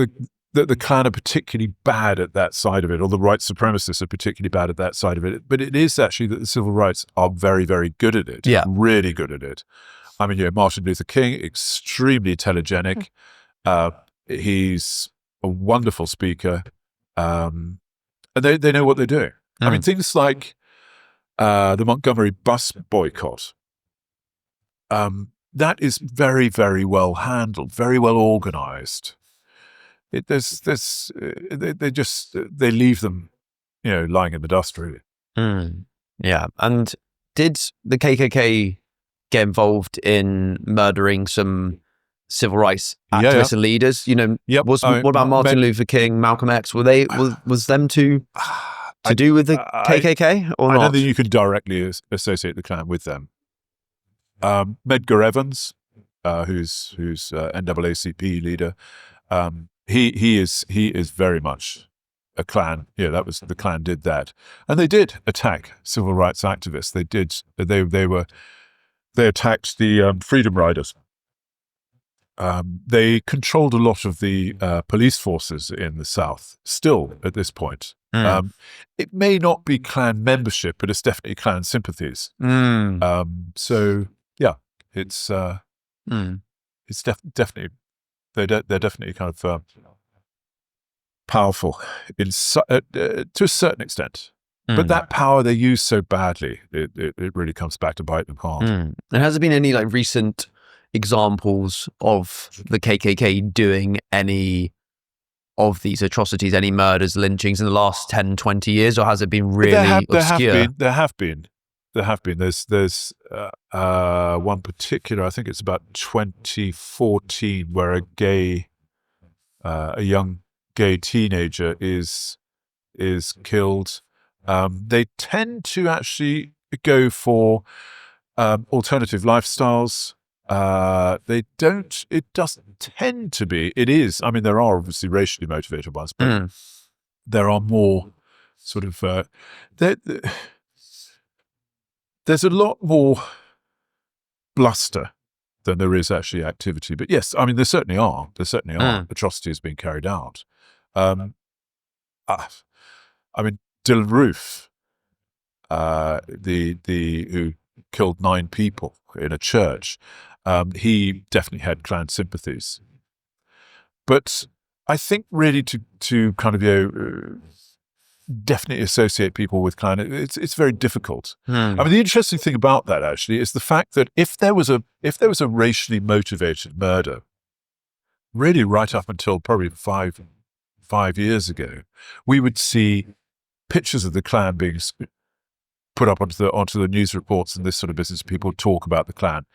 the Klan are particularly bad at that side of it, or the white supremacists are particularly bad at that side of it, but it is actually that the civil rights are very, very good at it. Really good at it. I mean, Martin Luther King, extremely telegenic. He's a wonderful speaker. And they know what they're doing. I mean, things like the Montgomery bus boycott, that is very, very well handled, very well organized. They leave them, you know, lying in the dust, really.
Yeah. And did the KKK get involved in murdering some civil rights activists and leaders? You know, what about Martin Luther King, Malcolm X? Was them to do with the KKK or not?
I don't think you can directly associate the Klan with them. Medgar Evans, who's NAACP leader, he is very much a Klan. Yeah, that was the Klan did that, and they did attack civil rights activists. They attacked the Freedom Riders. They controlled a lot of the police forces in the South. Still, at this point, it may not be Klan membership, but it's definitely Klan sympathies. So yeah, it's definitely they're definitely kind of powerful to a certain extent. But that power they use so badly, it really comes back to bite them hard.
And has there been any like recent examples of the KKK doing any of these atrocities, any murders, lynchings in the last 10, 20 years, or has it been really obscure?
There have been. There's one particular, I think it's about 2014, where a young gay teenager is killed. They tend to actually go for alternative lifestyles. It doesn't tend to be. It is. I mean, there are obviously racially motivated ones, but there are more sort of. There's a lot more bluster than there is actually activity. But yes, I mean, there certainly are. Atrocities being carried out. I mean, Dylan Roof, who killed 9 people in a church, he definitely had Klan sympathies. But I think really to kind of definitely associate people with Klan, it's very difficult. I mean, the interesting thing about that actually is the fact that if there was a racially motivated murder, really right up until probably five years ago, we would see pictures of the Klan being put up onto the news reports and this sort of business. People talk about the Klan,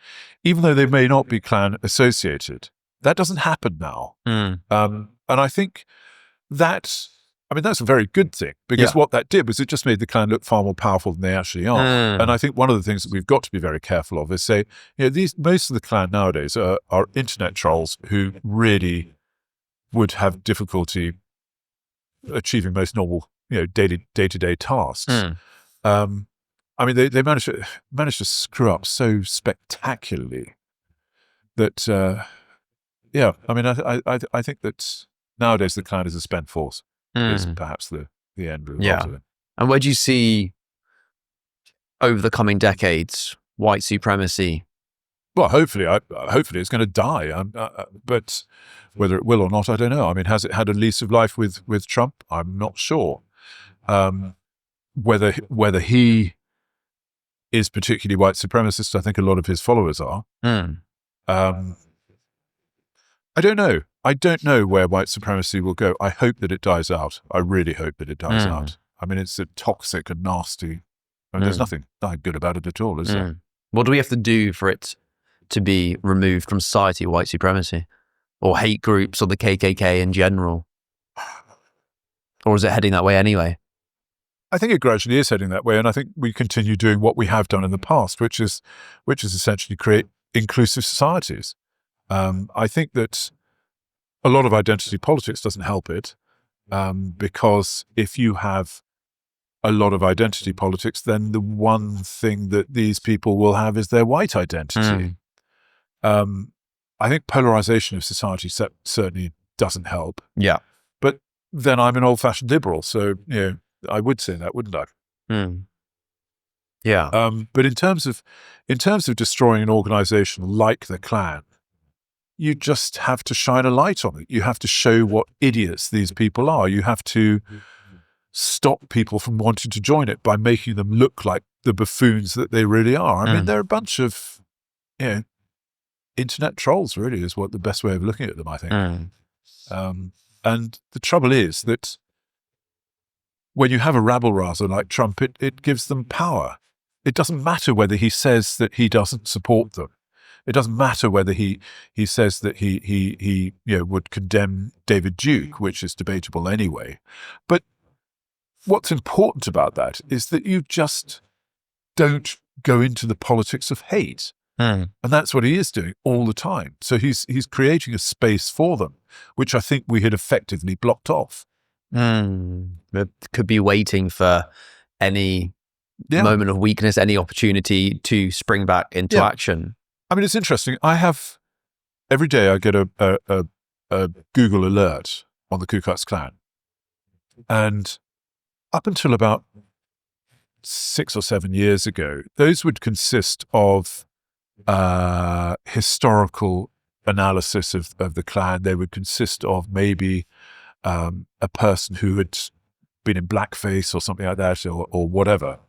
even though they may not be Klan associated. That doesn't happen now, and I think that's a very good thing, because what that did was it just made the Klan look far more powerful than they actually are. And I think one of the things that we've got to be very careful of is say, most of the Klan nowadays are internet trolls who really would have difficulty achieving most normal, day-to-day tasks. I mean, they managed to screw up so spectacularly that, I mean, I think that nowadays the Klan is a spent force. Is perhaps the end result of it.
And where do you see over the coming decades white supremacy?
Well, hopefully it's going to die. But whether it will or not, I don't know. I mean, has it had a lease of life with Trump? I'm not sure. Whether he is particularly white supremacist, I think a lot of his followers are. I don't know. I don't know where white supremacy will go. I hope that it dies out. I really hope that it dies out. I mean, it's a toxic and nasty. I mean, there's nothing good about it at all, is there?
What do we have to do for it to be removed from society, white supremacy? Or hate groups, or the KKK in general? Or is it heading that way anyway?
I think it gradually is heading that way, and I think we continue doing what we have done in the past, which is essentially create inclusive societies. I think that a lot of identity politics doesn't help it, because if you have a lot of identity politics, then the one thing that these people will have is their white identity. I think polarization of society certainly doesn't help.
Yeah.
But then I'm an old-fashioned liberal, so I would say that, wouldn't I?
Yeah.
But in terms of destroying an organization like the Klan, you just have to shine a light on it. You have to show what idiots these people are. You have to stop people from wanting to join it by making them look like the buffoons that they really are. I mean, they're a bunch of, internet trolls, really, is what the best way of looking at them, I think. And the trouble is that when you have a rabble-rouser like Trump, it gives them power. It doesn't matter whether he says that he doesn't support them. It doesn't matter whether he says that he would condemn David Duke, which is debatable anyway. But what's important about that is that you just don't go into the politics of hate. And that's what he is doing all the time. So he's creating a space for them, which I think we had effectively blocked off.
It could be waiting for any moment of weakness, any opportunity to spring back into action.
I mean, it's interesting. Every day I get a Google alert on the Ku Klux Klan. And up until about 6 or 7 years ago, those would consist of historical analysis of the Klan. They would consist of maybe a person who had been in blackface or something like that, or whatever.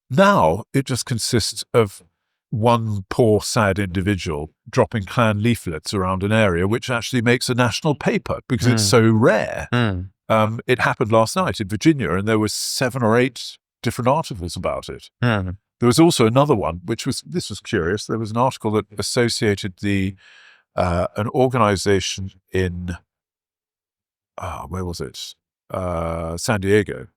Now it just consists of one poor, sad individual dropping Klan leaflets around an area, which actually makes a national paper because it's so rare. It happened last night in Virginia, and there were 7 or 8 different articles about it. There was also another one, this was curious. There was an article that associated an organization in, where was it? San Diego,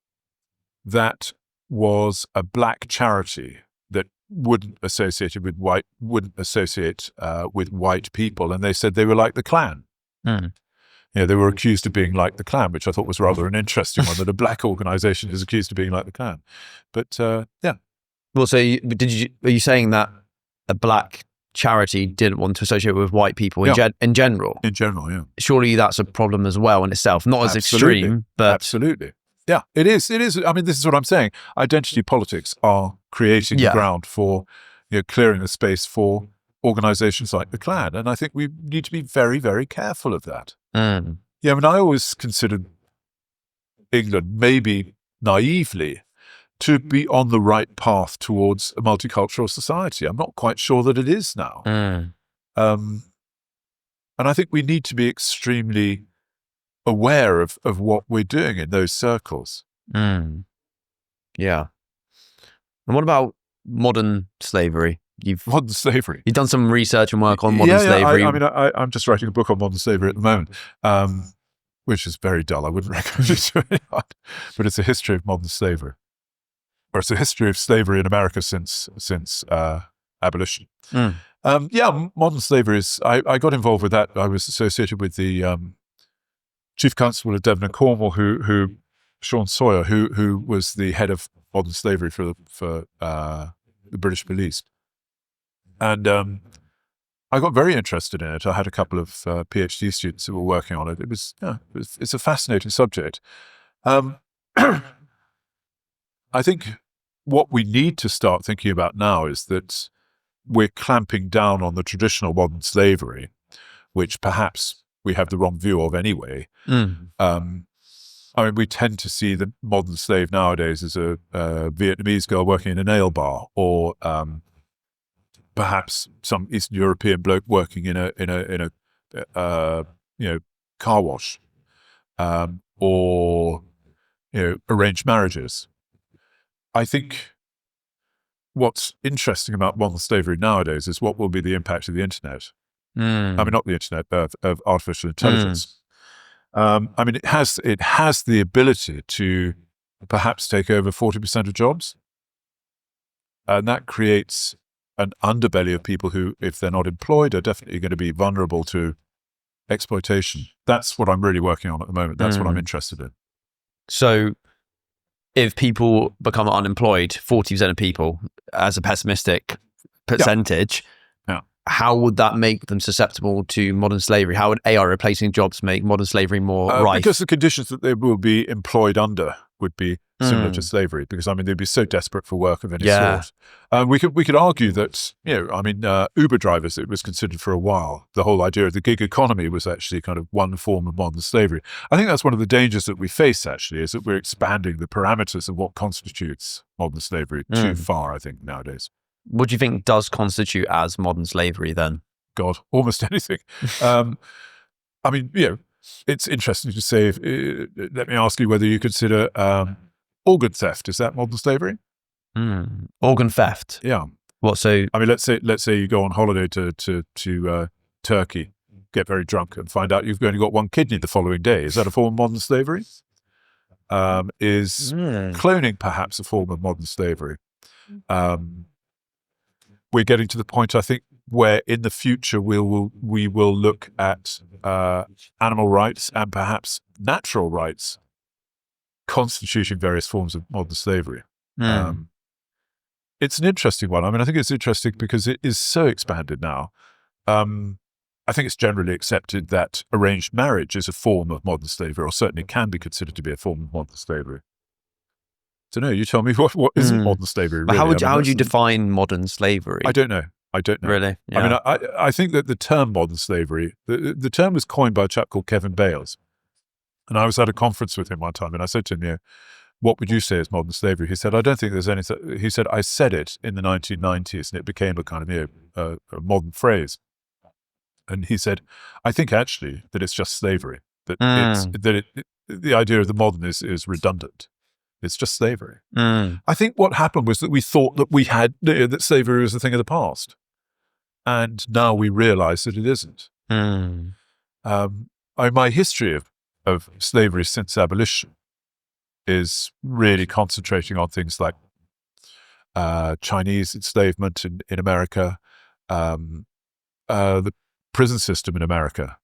that was a black charity that wouldn't associate with white people, and they said they were like the Klan. They were accused of being like the Klan, which I thought was rather an interesting one, that a black organization is accused of being like the Klan. But yeah.
Well, so are you saying that a black charity didn't want to associate with white people in general?
In general, yeah.
Surely that's a problem as well in itself. Not as extreme, but
absolutely. Yeah, it is. It is. I mean, this is what I'm saying. Identity politics are creating the ground for, clearing the space for organizations like the Klan. And I think we need to be very, very careful of that. Yeah, I mean, I always considered England, maybe naively, to be on the right path towards a multicultural society. I'm not quite sure that it is now. And I think we need to be extremely aware of what we're doing in those circles.
Yeah. And what about modern slavery?
Modern slavery.
You've done some research and work on modern slavery.
I'm just writing a book on modern slavery at the moment, which is very dull. I wouldn't recommend it to anyone. But it's a history of modern slavery. Or it's a history of slavery in America since abolition. Modern slavery is. I got involved with that. I was associated with the Chief Constable of Devon and Cornwall, who Sean Sawyer, who was the head of modern slavery for the British police, and I got very interested in it. I had a couple of PhD students who were working on it. It's a fascinating subject. I think what we need to start thinking about now is that we're clamping down on the traditional modern slavery, which perhaps we have the wrong view of anyway. We tend to see the modern slave nowadays as a Vietnamese girl working in a nail bar, or perhaps some Eastern European bloke working in a car wash, or arranged marriages. I think what's interesting about modern slavery nowadays is what will be the impact of the internet. Not the internet, of artificial intelligence. It has the ability to perhaps take over 40% of jobs, and that creates an underbelly of people who, if they're not employed, are definitely going to be vulnerable to exploitation. That's what I'm really working on at the moment. That's what I'm interested in.
So, if people become unemployed, 40% of people, as a pessimistic percentage. How would that make them susceptible to modern slavery? How would AI replacing jobs make modern slavery more rife?
Because the conditions that they will be employed under would be similar to slavery, because they'd be so desperate for work of any sort. We could argue that Uber drivers, it was considered for a while. The whole idea of the gig economy was actually kind of one form of modern slavery. I think that's one of the dangers that we face, actually, is that we're expanding the parameters of what constitutes modern slavery too far, I think, nowadays.
What do you think does constitute as modern slavery then?
God, almost anything. It's interesting to say, let me ask you whether you consider organ theft. Is that modern slavery?
Organ theft?
Yeah.
What, so?
Let's say you go on holiday to Turkey, get very drunk and find out you've only got one kidney the following day. Is that a form of modern slavery? Is cloning perhaps a form of modern slavery? We're getting to the point, I think, where in the future we will look at animal rights and perhaps natural rights constituting various forms of modern slavery. It's an interesting one. I think it's interesting because it is so expanded now. I think it's generally accepted that arranged marriage is a form of modern slavery, or certainly can be considered to be a form of modern slavery. I don't know. You tell me what isn't modern slavery, really?
How would you define modern slavery?
I don't know.
Really? Yeah.
I think that the term modern slavery, the term was coined by a chap called Kevin Bales. And I was at a conference with him one time, and I said to him, what would you say is modern slavery? He said, I don't think there's anything. He said, I said it in the 1990s and it became a kind of a modern phrase. And he said, I think actually that it's just slavery, that the idea of the modern is redundant. It's just slavery. I think what happened was that we thought that we had, that slavery was a thing of the past. And now we realize that it isn't. My history of slavery since abolition is really concentrating on things like Chinese enslavement in America, the prison system in America,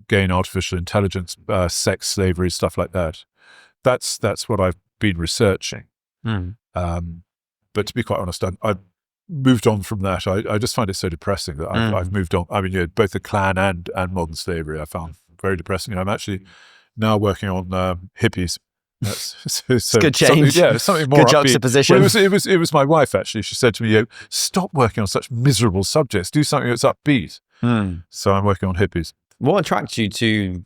gain artificial intelligence, sex slavery, stuff like that. That's what I've been researching. But to be quite honest, I've moved on from that. I just find it so depressing that I've moved on. I mean, both the Klan and modern slavery I found very depressing. And I'm actually now working on hippies. So
good change.
Something more
good juxtaposition.
Well, it was my wife actually. She said to me, "Stop working on such miserable subjects. Do something that's upbeat." So I'm working on hippies.
What attracts you to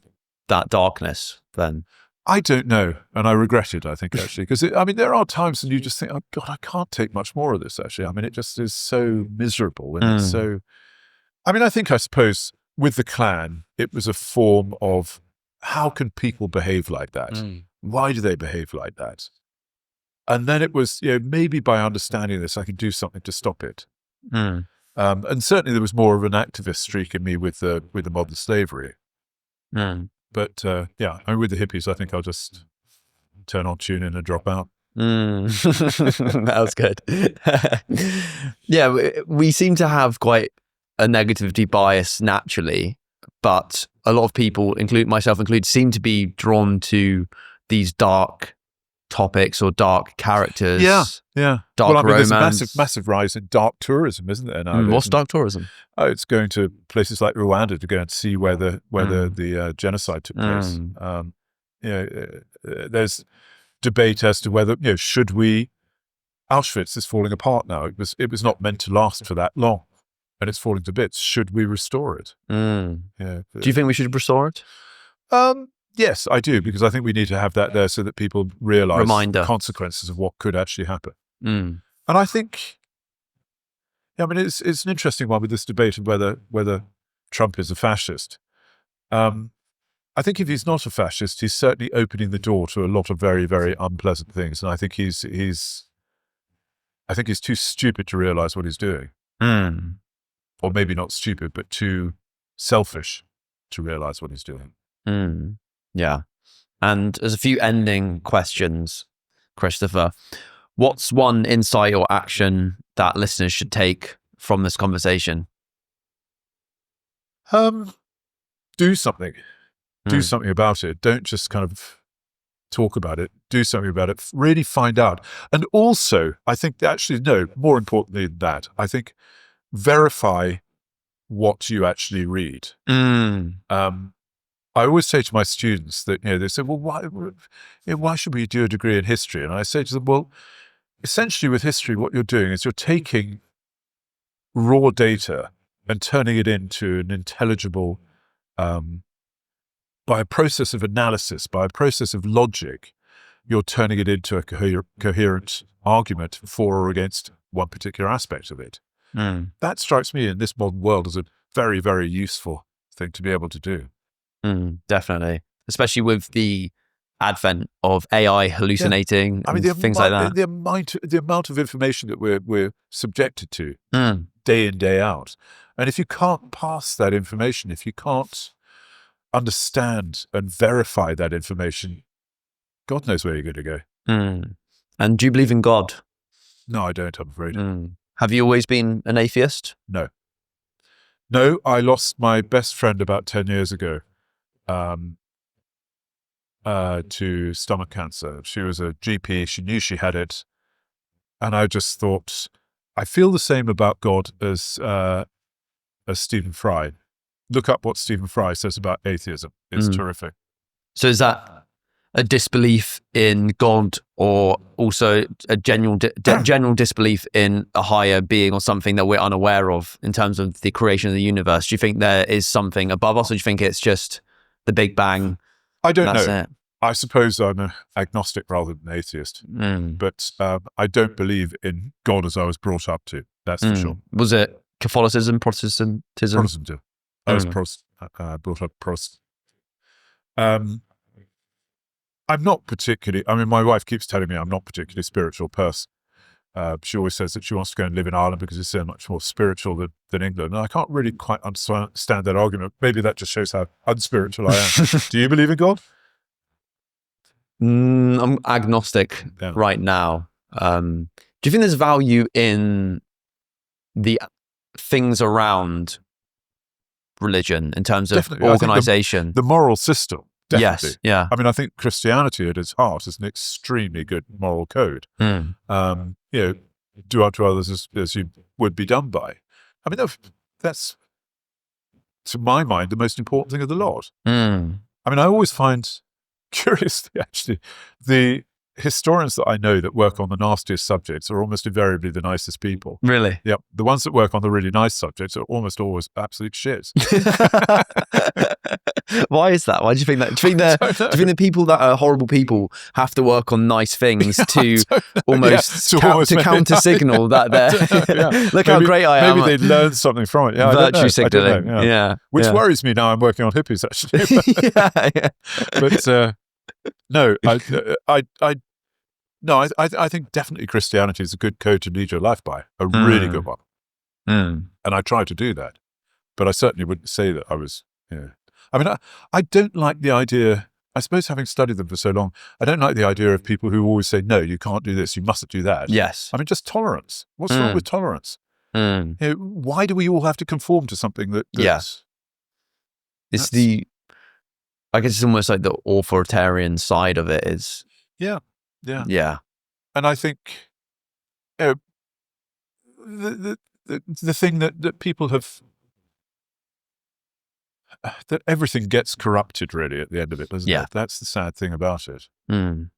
that darkness then?
I don't know, and I regret it. I think actually, because there are times when you just think, "Oh God, I can't take much more of this." Actually, it just is so miserable, and it's so. I suppose with the Klan, it was a form of how can people behave like that? Why do they behave like that? And then it was, maybe by understanding this, I can do something to stop it. And certainly there was more of an activist streak in me with the modern slavery. But with the hippies, I think I'll just turn on, tune in, and drop out.
That was good. We seem to have quite a negativity bias naturally, but a lot of people, myself included, seem to be drawn to these dark topics or dark characters.
Yeah.
Dark romance.
There's a massive rise in dark tourism, isn't there? Nowadays?
What's dark tourism?
It's going to places like Rwanda to go and see where the genocide took place. There's debate as to whether should we. Auschwitz is falling apart now. It was not meant to last for that long, and it's falling to bits. Should we restore it?
Do you think we should restore it?
Yes, I do, because I think we need to have that there so that people realize
Reminder.
the consequences of what could actually happen. And I think, it's an interesting one with this debate of whether Trump is a fascist. I think if he's not a fascist, he's certainly opening the door to a lot of very, very unpleasant things. And I think he's too stupid to realize what he's doing. Or maybe not stupid, but too selfish to realize what he's doing.
Yeah. And there's a few ending questions, Kristofer. What's one insight or action that listeners should take from this conversation?
Do something. Do something about it. Don't just kind of talk about it. Do something about it. Really find out. And also, I think more importantly than that, I think verify what you actually read. I always say to my students that, they say, well, why should we do a degree in history? And I say to them, well, essentially with history, what you're doing is you're taking raw data and turning it into an intelligible, by a process of analysis, by a process of logic, you're turning it into a coherent argument for or against one particular aspect of it. That strikes me in this modern world as a very, very useful thing to be able to do.
Definitely, especially with the advent of AI hallucinating things like that.
The amount of information that we're subjected to day in, day out. And if you can't pass that information, if you can't understand and verify that information, God knows where you're going to go.
And do you believe in God?
No, I don't, I'm afraid.
Have you always been an atheist?
No, I lost my best friend about 10 years ago. To stomach cancer. She was a GP. She knew she had it. And I just thought, I feel the same about God as Stephen Fry. Look up what Stephen Fry says about atheism. It's terrific.
So is that a disbelief in God, or also a general disbelief in a higher being or something that we're unaware of in terms of the creation of the universe? Do you think there is something above us, or do you think it's just the Big Bang?
I don't know. I suppose I'm an agnostic rather than atheist, but I don't believe in God as I was brought up to. That's for sure.
Was it Catholicism, Protestantism?
Protestant. I was brought up Protestant. I'm not particularly, I mean, my wife keeps telling me I'm not particularly spiritual person. She always says that she wants to go and live in Ireland because it's so much more spiritual than England. And I can't really quite understand that argument. Maybe that just shows how unspiritual I am. Do you believe in God?
I'm agnostic right now. Do you think there's value in the things around religion in terms of organization?
The moral system. Definitely.
Yes, yeah.
I mean, I think Christianity at its heart is an extremely good moral code. You know, do unto others as you would be done by. I mean, that's, to my mind, the most important thing of the lot. I mean, I always find, curiously, actually, the historians that I know that work on the nastiest subjects are almost invariably the nicest people.
Really?
Yep. The ones that work on the really nice subjects are almost always absolute shits.
Why is that? Why do you think that? Do you think the people that are horrible people have to work on nice things to almost to counter signal that they're look how great I am?
Maybe they learn something from it. Yeah,
virtue signaling.
Which worries me now. I'm working on hippies actually. But no, I think definitely Christianity is a good code to lead your life by, a really good one. And I try to do that, but I certainly wouldn't say that I was. I mean, I don't like the idea. I suppose having studied them for so long, I don't like the idea of people who always say, "No, you can't do this, you mustn't do that."
Yes.
I mean, just tolerance. What's wrong with tolerance? Why do we all have to conform to something that?
It's I guess it's almost like the authoritarian side of it is.
Yeah. And I think the thing that people have, that everything gets corrupted really at the end of it, doesn't it? That's the sad thing about it. Don't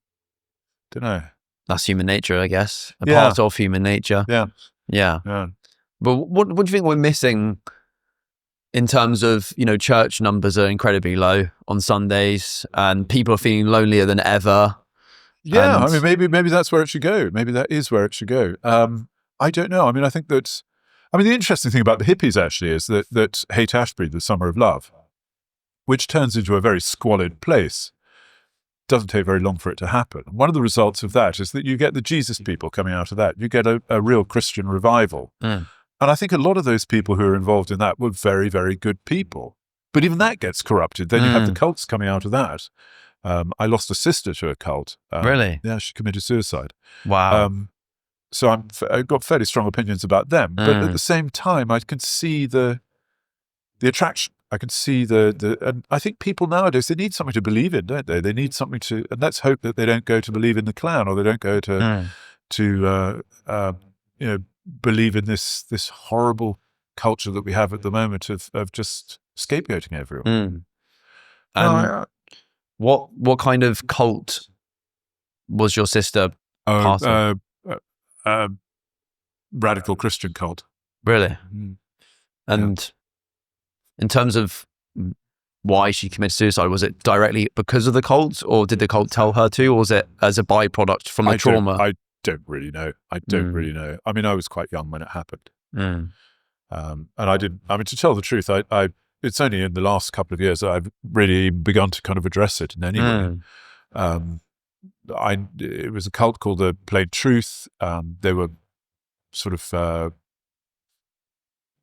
know.
That's human nature, I guess. A part of human nature. Yeah. But what do you think we're missing in terms of, church numbers are incredibly low on Sundays and people are feeling lonelier than ever?
Yeah, I mean, maybe that's where it should go. Maybe that is where it should go. I don't know. I mean, I think that, the interesting thing about the hippies actually is that Haight-Ashbury, the Summer of Love, which turns into a very squalid place, doesn't take very long for it to happen. One of the results of that is that you get the Jesus people coming out of that. You get a real Christian revival. And I think a lot of those people who are involved in that were very, very good people. But even that gets corrupted. Then you have the cults coming out of that. I lost a sister to a cult.
Really?
Yeah, she committed suicide.
Wow.
So I've got fairly strong opinions about them. But at the same time, I can see the attraction. I can see and I think people nowadays, they need something to believe in, don't they? They need something to, and let's hope that they don't go to believe in the Klan, or they don't go to believe in this horrible culture that we have at the moment of just scapegoating everyone.
What kind of cult was your sister part of?
Radical Christian cult.
Really? And in terms of why she committed suicide, was it directly because of the cult, or did the cult tell her to, or was it as a byproduct from the trauma?
I don't really know. I don't really know. I mean, I was quite young when it happened. And I didn't, to tell the truth, it's only in the last couple of years that I've really begun to kind of address it in any way. It was a cult called the Plain Truth. They were sort of,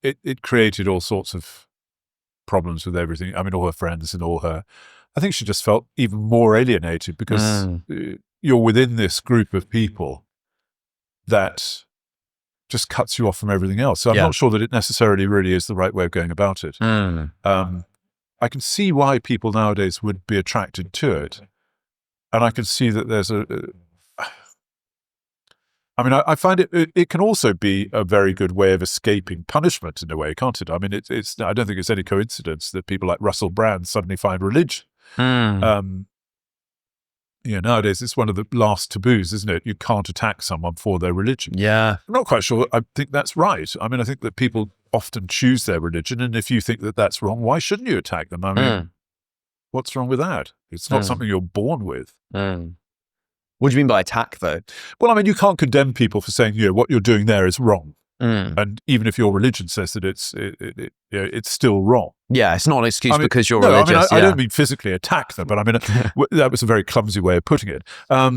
it created all sorts of problems with everything. I mean, all her friends and I think she just felt even more alienated because you're within this group of people that just cuts you off from everything else. So I'm not sure that it necessarily really is the right way of going about it. I can see why people nowadays would be attracted to it. And I can see that there's I find it can also be a very good way of escaping punishment in a way, can't it? I mean, I don't think it's any coincidence that people like Russell Brand suddenly find religion. Nowadays it's one of the last taboos, isn't it? You can't attack someone for their religion. Yeah. I'm not quite sure I think that's right. I mean, I think that people often choose their religion, and if you think that that's wrong, why shouldn't you attack them? I mean, What's wrong with that? It's not something you're born with.
What do you mean by attack, though?
Well, I mean, you can't condemn people for saying, what you're doing there is wrong. And even if your religion says that it's still wrong.
Yeah, it's not an excuse because you're
no,
religious.
I don't mean physically attack them, but I mean, that was a very clumsy way of putting it. I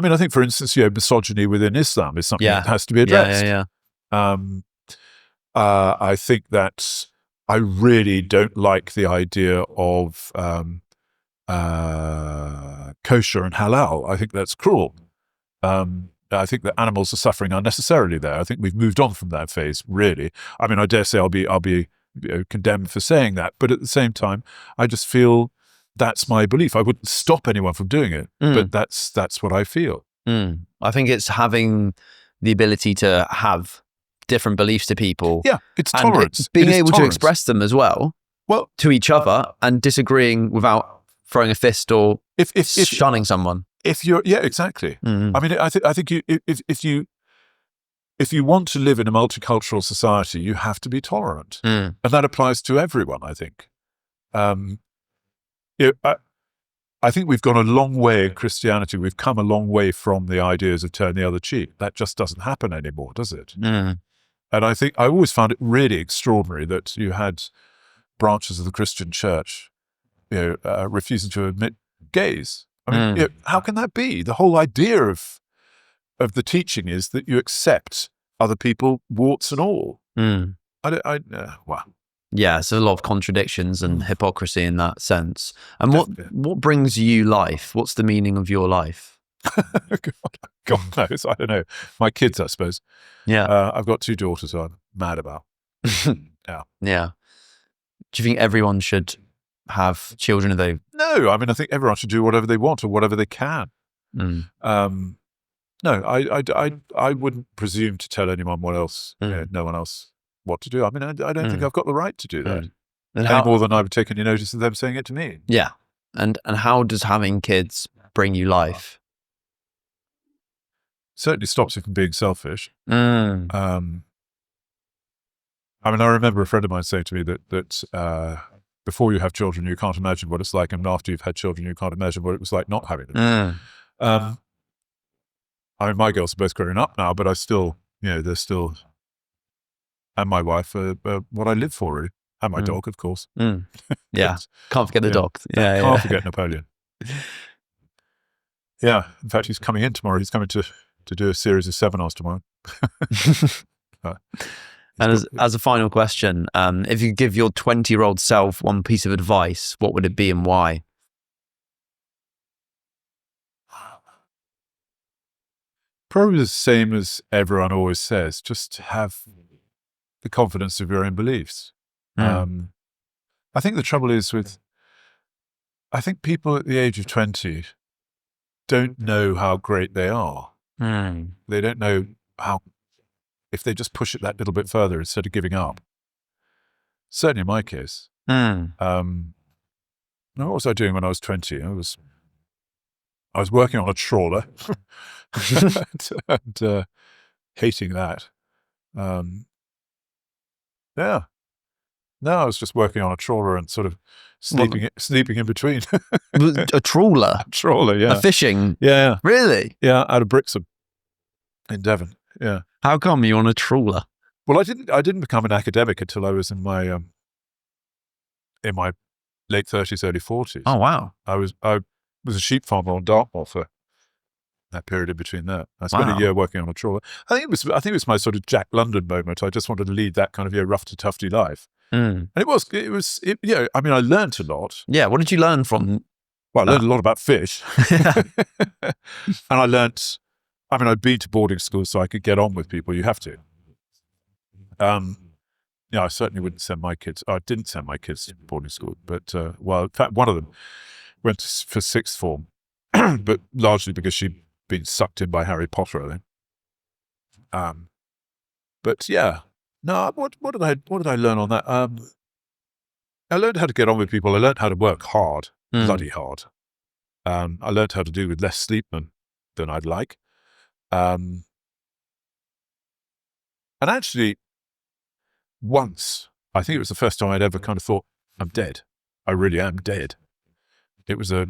mean, I think, for instance, misogyny within Islam is something that has to be addressed. I think that I really don't like the idea of kosher and halal. I think that's cruel. I think that animals are suffering unnecessarily there. I think we've moved on from that phase, really. I mean, I dare say I'll be condemned for saying that, but at the same time, I just feel that's my belief. I wouldn't stop anyone from doing it, but that's what I feel.
I think it's having the ability to have different beliefs to people.
Yeah, it's tolerance.
Being able to express them as well to each other and disagreeing without throwing a fist or shunning someone.
Exactly. I mean, I think if you want to live in a multicultural society, you have to be tolerant, and that applies to everyone. I think. I think we've gone a long way in Christianity. We've come a long way from the ideas of turn the other cheek. That just doesn't happen anymore, does it? And I think I always found it really extraordinary that you had branches of the Christian church, refusing to admit gays. I mean, how can that be? The whole idea of the teaching is that you accept other people, warts and all. Wow.
Yeah, so a lot of contradictions and hypocrisy in that sense. And what brings you life? What's the meaning of your life?
God knows. I don't know. My kids, I suppose.
Yeah.
I've got 2 daughters who I'm mad about.
Yeah. Do you think everyone should have children?
No, I mean, I think everyone should do whatever they want or whatever they can. No, I wouldn't presume to tell anyone what else, no one else what to do. I mean, I don't think I've got the right to do that. Any more than I would take any notice of them saying it to me.
Yeah. And how does having kids bring you life?
Certainly stops you from being selfish. I mean, I remember a friend of mine saying to me that before you have children, you can't imagine what it's like, and after you've had children, you can't imagine what it was like not having them. I mean, my girls are both growing up now, but I still, they're still, and my wife are what I live for, really. And my dog, of course.
Yeah, can't forget the dog.
Can't forget Napoleon. Yeah, in fact, he's coming in tomorrow. He's coming to do a series of seminars tomorrow.
And as a final question, if you could give your 20-year-old self one piece of advice, what would it be and why?
Probably the same as everyone always says, just have the confidence of your own beliefs. I think the trouble is I think people at the age of 20 don't know how great they are. They don't know if they just push it that little bit further instead of giving up. Certainly in my case. What was I doing when I was 20? I was working on a trawler and hating that. Yeah. No, I was just working on a trawler and sort of sleeping in between.
A trawler?
A trawler, yeah.
A fishing?
Yeah.
Really?
Yeah, out of Brixham in Devon. Yeah.
How come you're on a trawler?
Well, I didn't become an academic until I was in my late 30s, early 40s.
Oh, wow.
I was a sheep farmer on Dartmoor for that period in between that. I spent a year working on a trawler. I think it was my sort of Jack London moment. I just wanted to lead that kind of rough to tufty life. And I mean, I learned a lot.
Yeah. What did you learn from?
Well, I learned a lot about fish. And I'd been to boarding school so I could get on with people. You have to. I certainly wouldn't send my kids. I didn't send my kids to boarding school, but in fact, one of them went for 6th form, but largely because she'd been sucked in by Harry Potter, I think. But yeah, no. What did I learn on that? I learned how to get on with people. I learned how to work hard, bloody hard. I learned how to do with less sleep than I'd like. And actually, once, I think it was the first time I'd ever kind of thought, I'm dead. I really am dead. It was a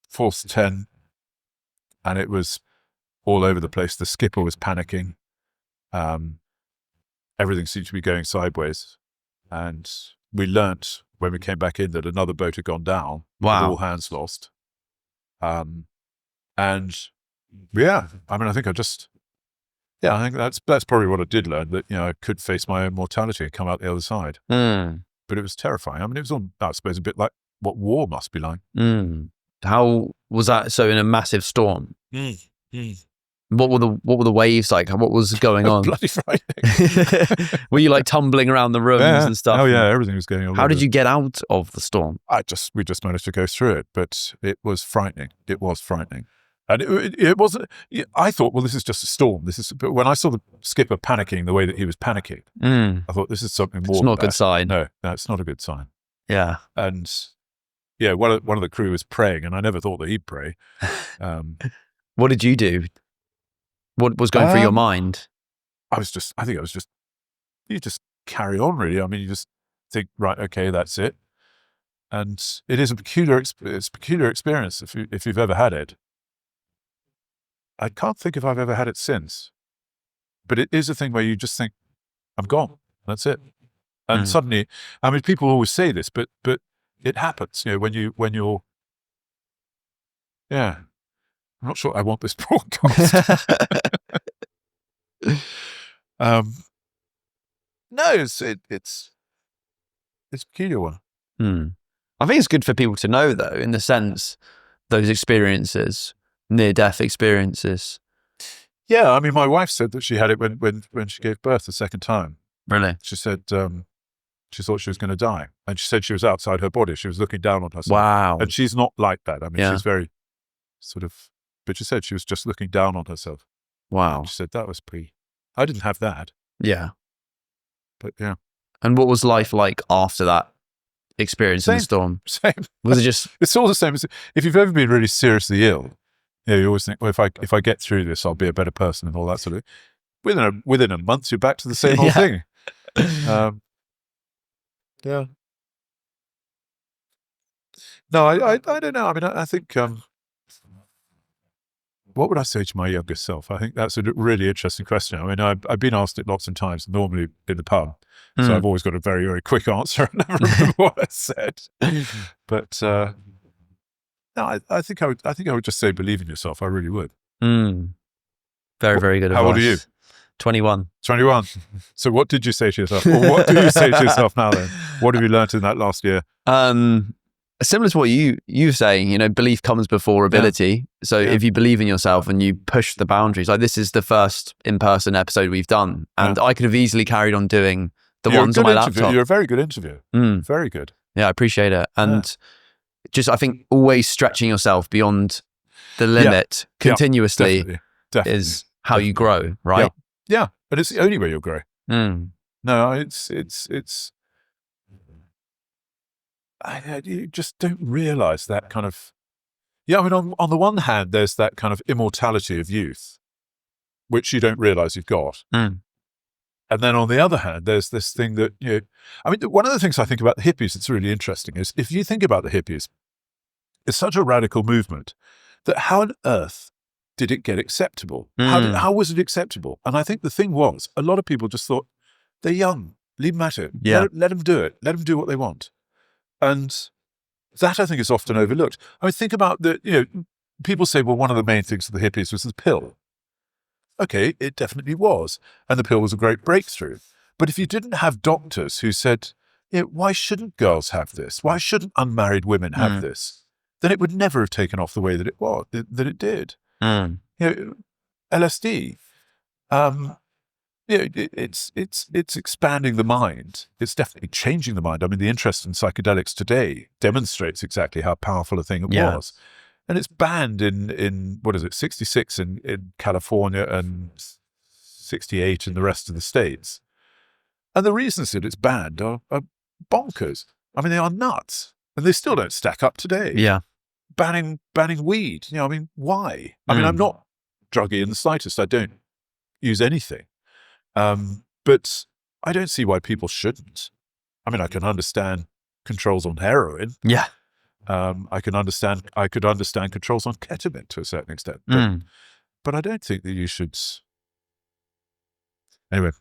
false 10, and it was all over the place. The skipper was panicking. Everything seemed to be going sideways. And we learnt when we came back in that another boat had gone down.
Wow.
With all hands lost. And yeah, I mean, I think that's probably what I did learn, that, I could face my own mortality and come out the other side. But it was terrifying. I mean, it was I suppose, a bit like what war must be like.
How was that? So in a massive storm, what were the waves like? What was going on?
Bloody frightening.
Were you like tumbling around the rooms and stuff?
Oh yeah, everything was going on.
How did you get out of the storm?
We just managed to go through it, but it was frightening. It was frightening. And it wasn't, I thought, well, this is just a storm. But when I saw the skipper panicking the way that he was panicking, I thought, this is something more.
It's not a good sign.
No, it's not a good sign.
Yeah.
And yeah, one of the crew was praying, and I never thought that he'd pray.
What did you do? What was going through your mind?
I think you just carry on, really. I mean, you just think, right, okay, that's it. And it is a peculiar experience if you've ever had it. I can't think if I've ever had it since, but it is a thing where you just think, I'm gone. That's it. And suddenly, I mean, people always say this, but it happens, when you're, yeah, I'm not sure I want this broadcast. No, it's a peculiar one.
I think it's good for people to know, though, in the sense, those experiences, near-death experiences.
Yeah, I mean, my wife said that she had it when she gave birth the second time.
Really?
She said she thought she was going to die, and she said she was outside her body. She was looking down on herself.
Wow.
And she's not like that. I mean, she's very sort of, but she said she was just looking down on herself.
Wow.
And she said that was I didn't have that.
Yeah.
But yeah.
And what was life like after that experience in the storm?
Same.
Was it just?
It's all the same. If you've ever been really seriously ill, you always think, well, if I get through this, I'll be a better person and all that sort of. Within a month, you're back to the same old thing. Yeah. No, I don't know. I mean, I think. What would I say to my younger self? I think that's a really interesting question. I mean, I've been asked it lots of times, normally in the pub, so I've always got a very, very quick answer. I never remember what I said. But no, I think I would just say, believe in yourself. I really would.
Very, very good advice.
How old are you?
21.
21. So what did you say to yourself? Or what do you say to yourself now then? What have you learned in that last year?
Similar to what you were saying, belief comes before ability. So if you believe in yourself and you push the boundaries, like this is the first in-person episode we've done, and I could have easily carried on doing the ones on my laptop.
You're a very good interviewer. Very good.
Yeah, I appreciate it. And just, I think always stretching yourself beyond the limit continuously is how you grow, right?
Yeah. But it's the only way you'll grow. No, it's you just don't realize that kind of, I mean, on the one hand, there's that kind of immortality of youth, which you don't realize you've got. And then on the other hand, there's this thing that, I mean, one of the things I think about the hippies that's really interesting is, if you think about the hippies, it's such a radical movement that how on earth did it get acceptable? How was it acceptable? And I think the thing was, a lot of people just thought, they're young, leave them at it. Let them do it. Let them do what they want. And that, I think, is often overlooked. I mean, think about people say, well, one of the main things of the hippies was the pill. Okay, it definitely was. And the pill was a great breakthrough. But if you didn't have doctors who said, why shouldn't girls have this? Why shouldn't unmarried women have this? Then it would never have taken off the way that it did. LSD, it's expanding the mind. It's definitely changing the mind. I mean, the interest in psychedelics today demonstrates exactly how powerful a thing it was. And it's banned in what is it, 66 in California and 68 in the rest of the states. And the reasons that it's banned are bonkers. I mean, they are nuts. And they still don't stack up today.
Yeah.
Banning weed. I mean, why? I mean, I'm not druggy in the slightest. I don't use anything. But I don't see why people shouldn't. I mean, I can understand controls on heroin.
Yeah.
I could understand controls on ketamine to a certain extent, but I don't think that you should. Anyway,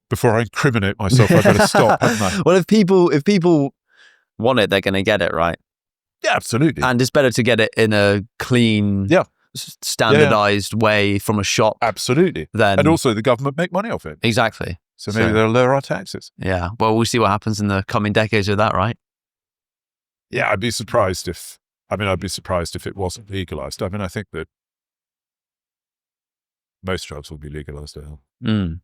before I incriminate myself, I better stop, haven't I?
Well, if people want it, they're going to get it, right?
Yeah, absolutely.
And it's better to get it in a clean, standardized way from a shop.
Absolutely. And also the government make money off it.
Exactly.
So maybe they'll lower our taxes.
Yeah. Well, we'll see what happens in the coming decades with that, right?
Yeah, I'd be surprised if it wasn't legalized. I mean, I think that most drugs will be legalized now.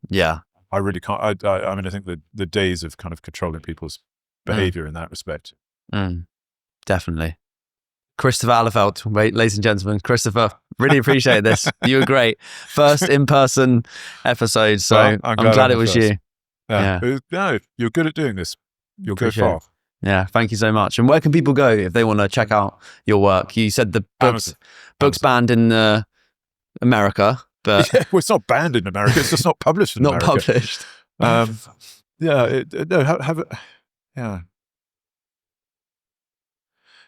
Yeah.
I really can't. I mean, I think that the days of kind of controlling people's behavior in that respect.
Definitely. Kristofer Allerfeldt, ladies and gentlemen. Kristofer, really appreciate this. You were great. First in-person episode, so well, I'm glad it was you.
Yeah. No, you're good at doing this. You'll go far.
Yeah, thank you so much. And where can people go if they want to check out your work? You said the books banned in America, but
well, it's not banned in America. It's just not published in America.
Not published.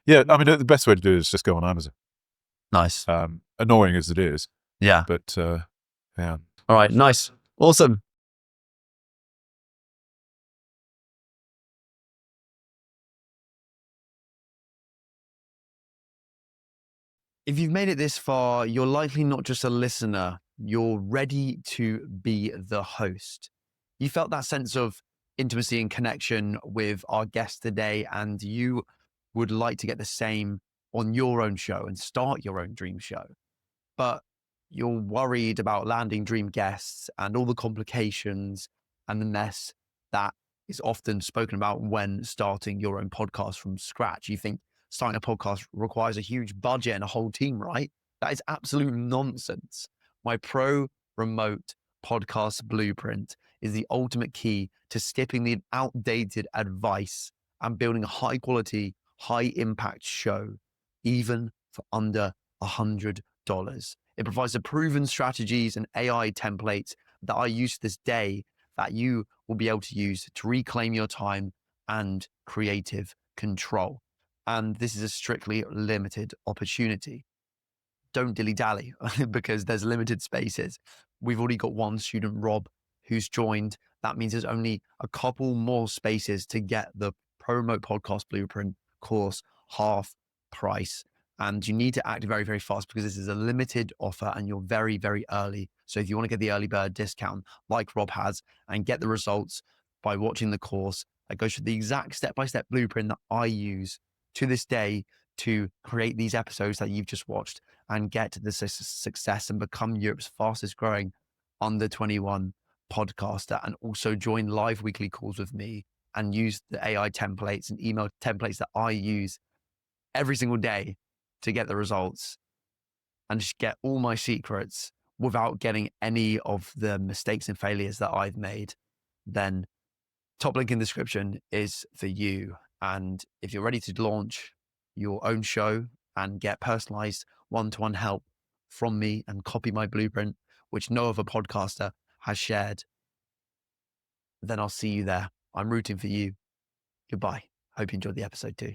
Yeah, I mean, the best way to do it is just go on Amazon.
Nice.
Annoying as it is.
Yeah.
But, yeah.
All right, nice. Awesome. If you've made it this far, you're likely not just a listener, you're ready to be the host. You felt that sense of intimacy and connection with our guest today, and you would like to get the same on your own show and start your own dream show. But you're worried about landing dream guests and all the complications and the mess that is often spoken about when starting your own podcast from scratch. You think starting a podcast requires a huge budget and a whole team, right? That is absolute nonsense. My pro remote podcast blueprint is the ultimate key to skipping the outdated advice and building a high quality, high impact show, even for under $100. It provides the proven strategies and AI templates that I use to this day that you will be able to use to reclaim your time and creative control. And this is a strictly limited opportunity. Don't dilly-dally because there's limited spaces. We've already got one student, Rob, who's joined. That means there's only a couple more spaces to get the Pro Remote Podcast Blueprint course half price. And you need to act very, very fast because this is a limited offer and you're very, very early. So if you want to get the early bird discount like Rob has and get the results by watching the course that goes through the exact step-by-step blueprint that I use to this day to create these episodes that you've just watched and get to the success and become Europe's fastest growing under 21 podcaster, and also join live weekly calls with me and use the AI templates and email templates that I use every single day to get the results and just get all my secrets without getting any of the mistakes and failures that I've made, then top link in the description is for you. And if you're ready to launch your own show and get personalized one-to-one help from me and copy my blueprint, which no other podcaster has shared, then I'll see you there. I'm rooting for you. Goodbye. Hope you enjoyed the episode too.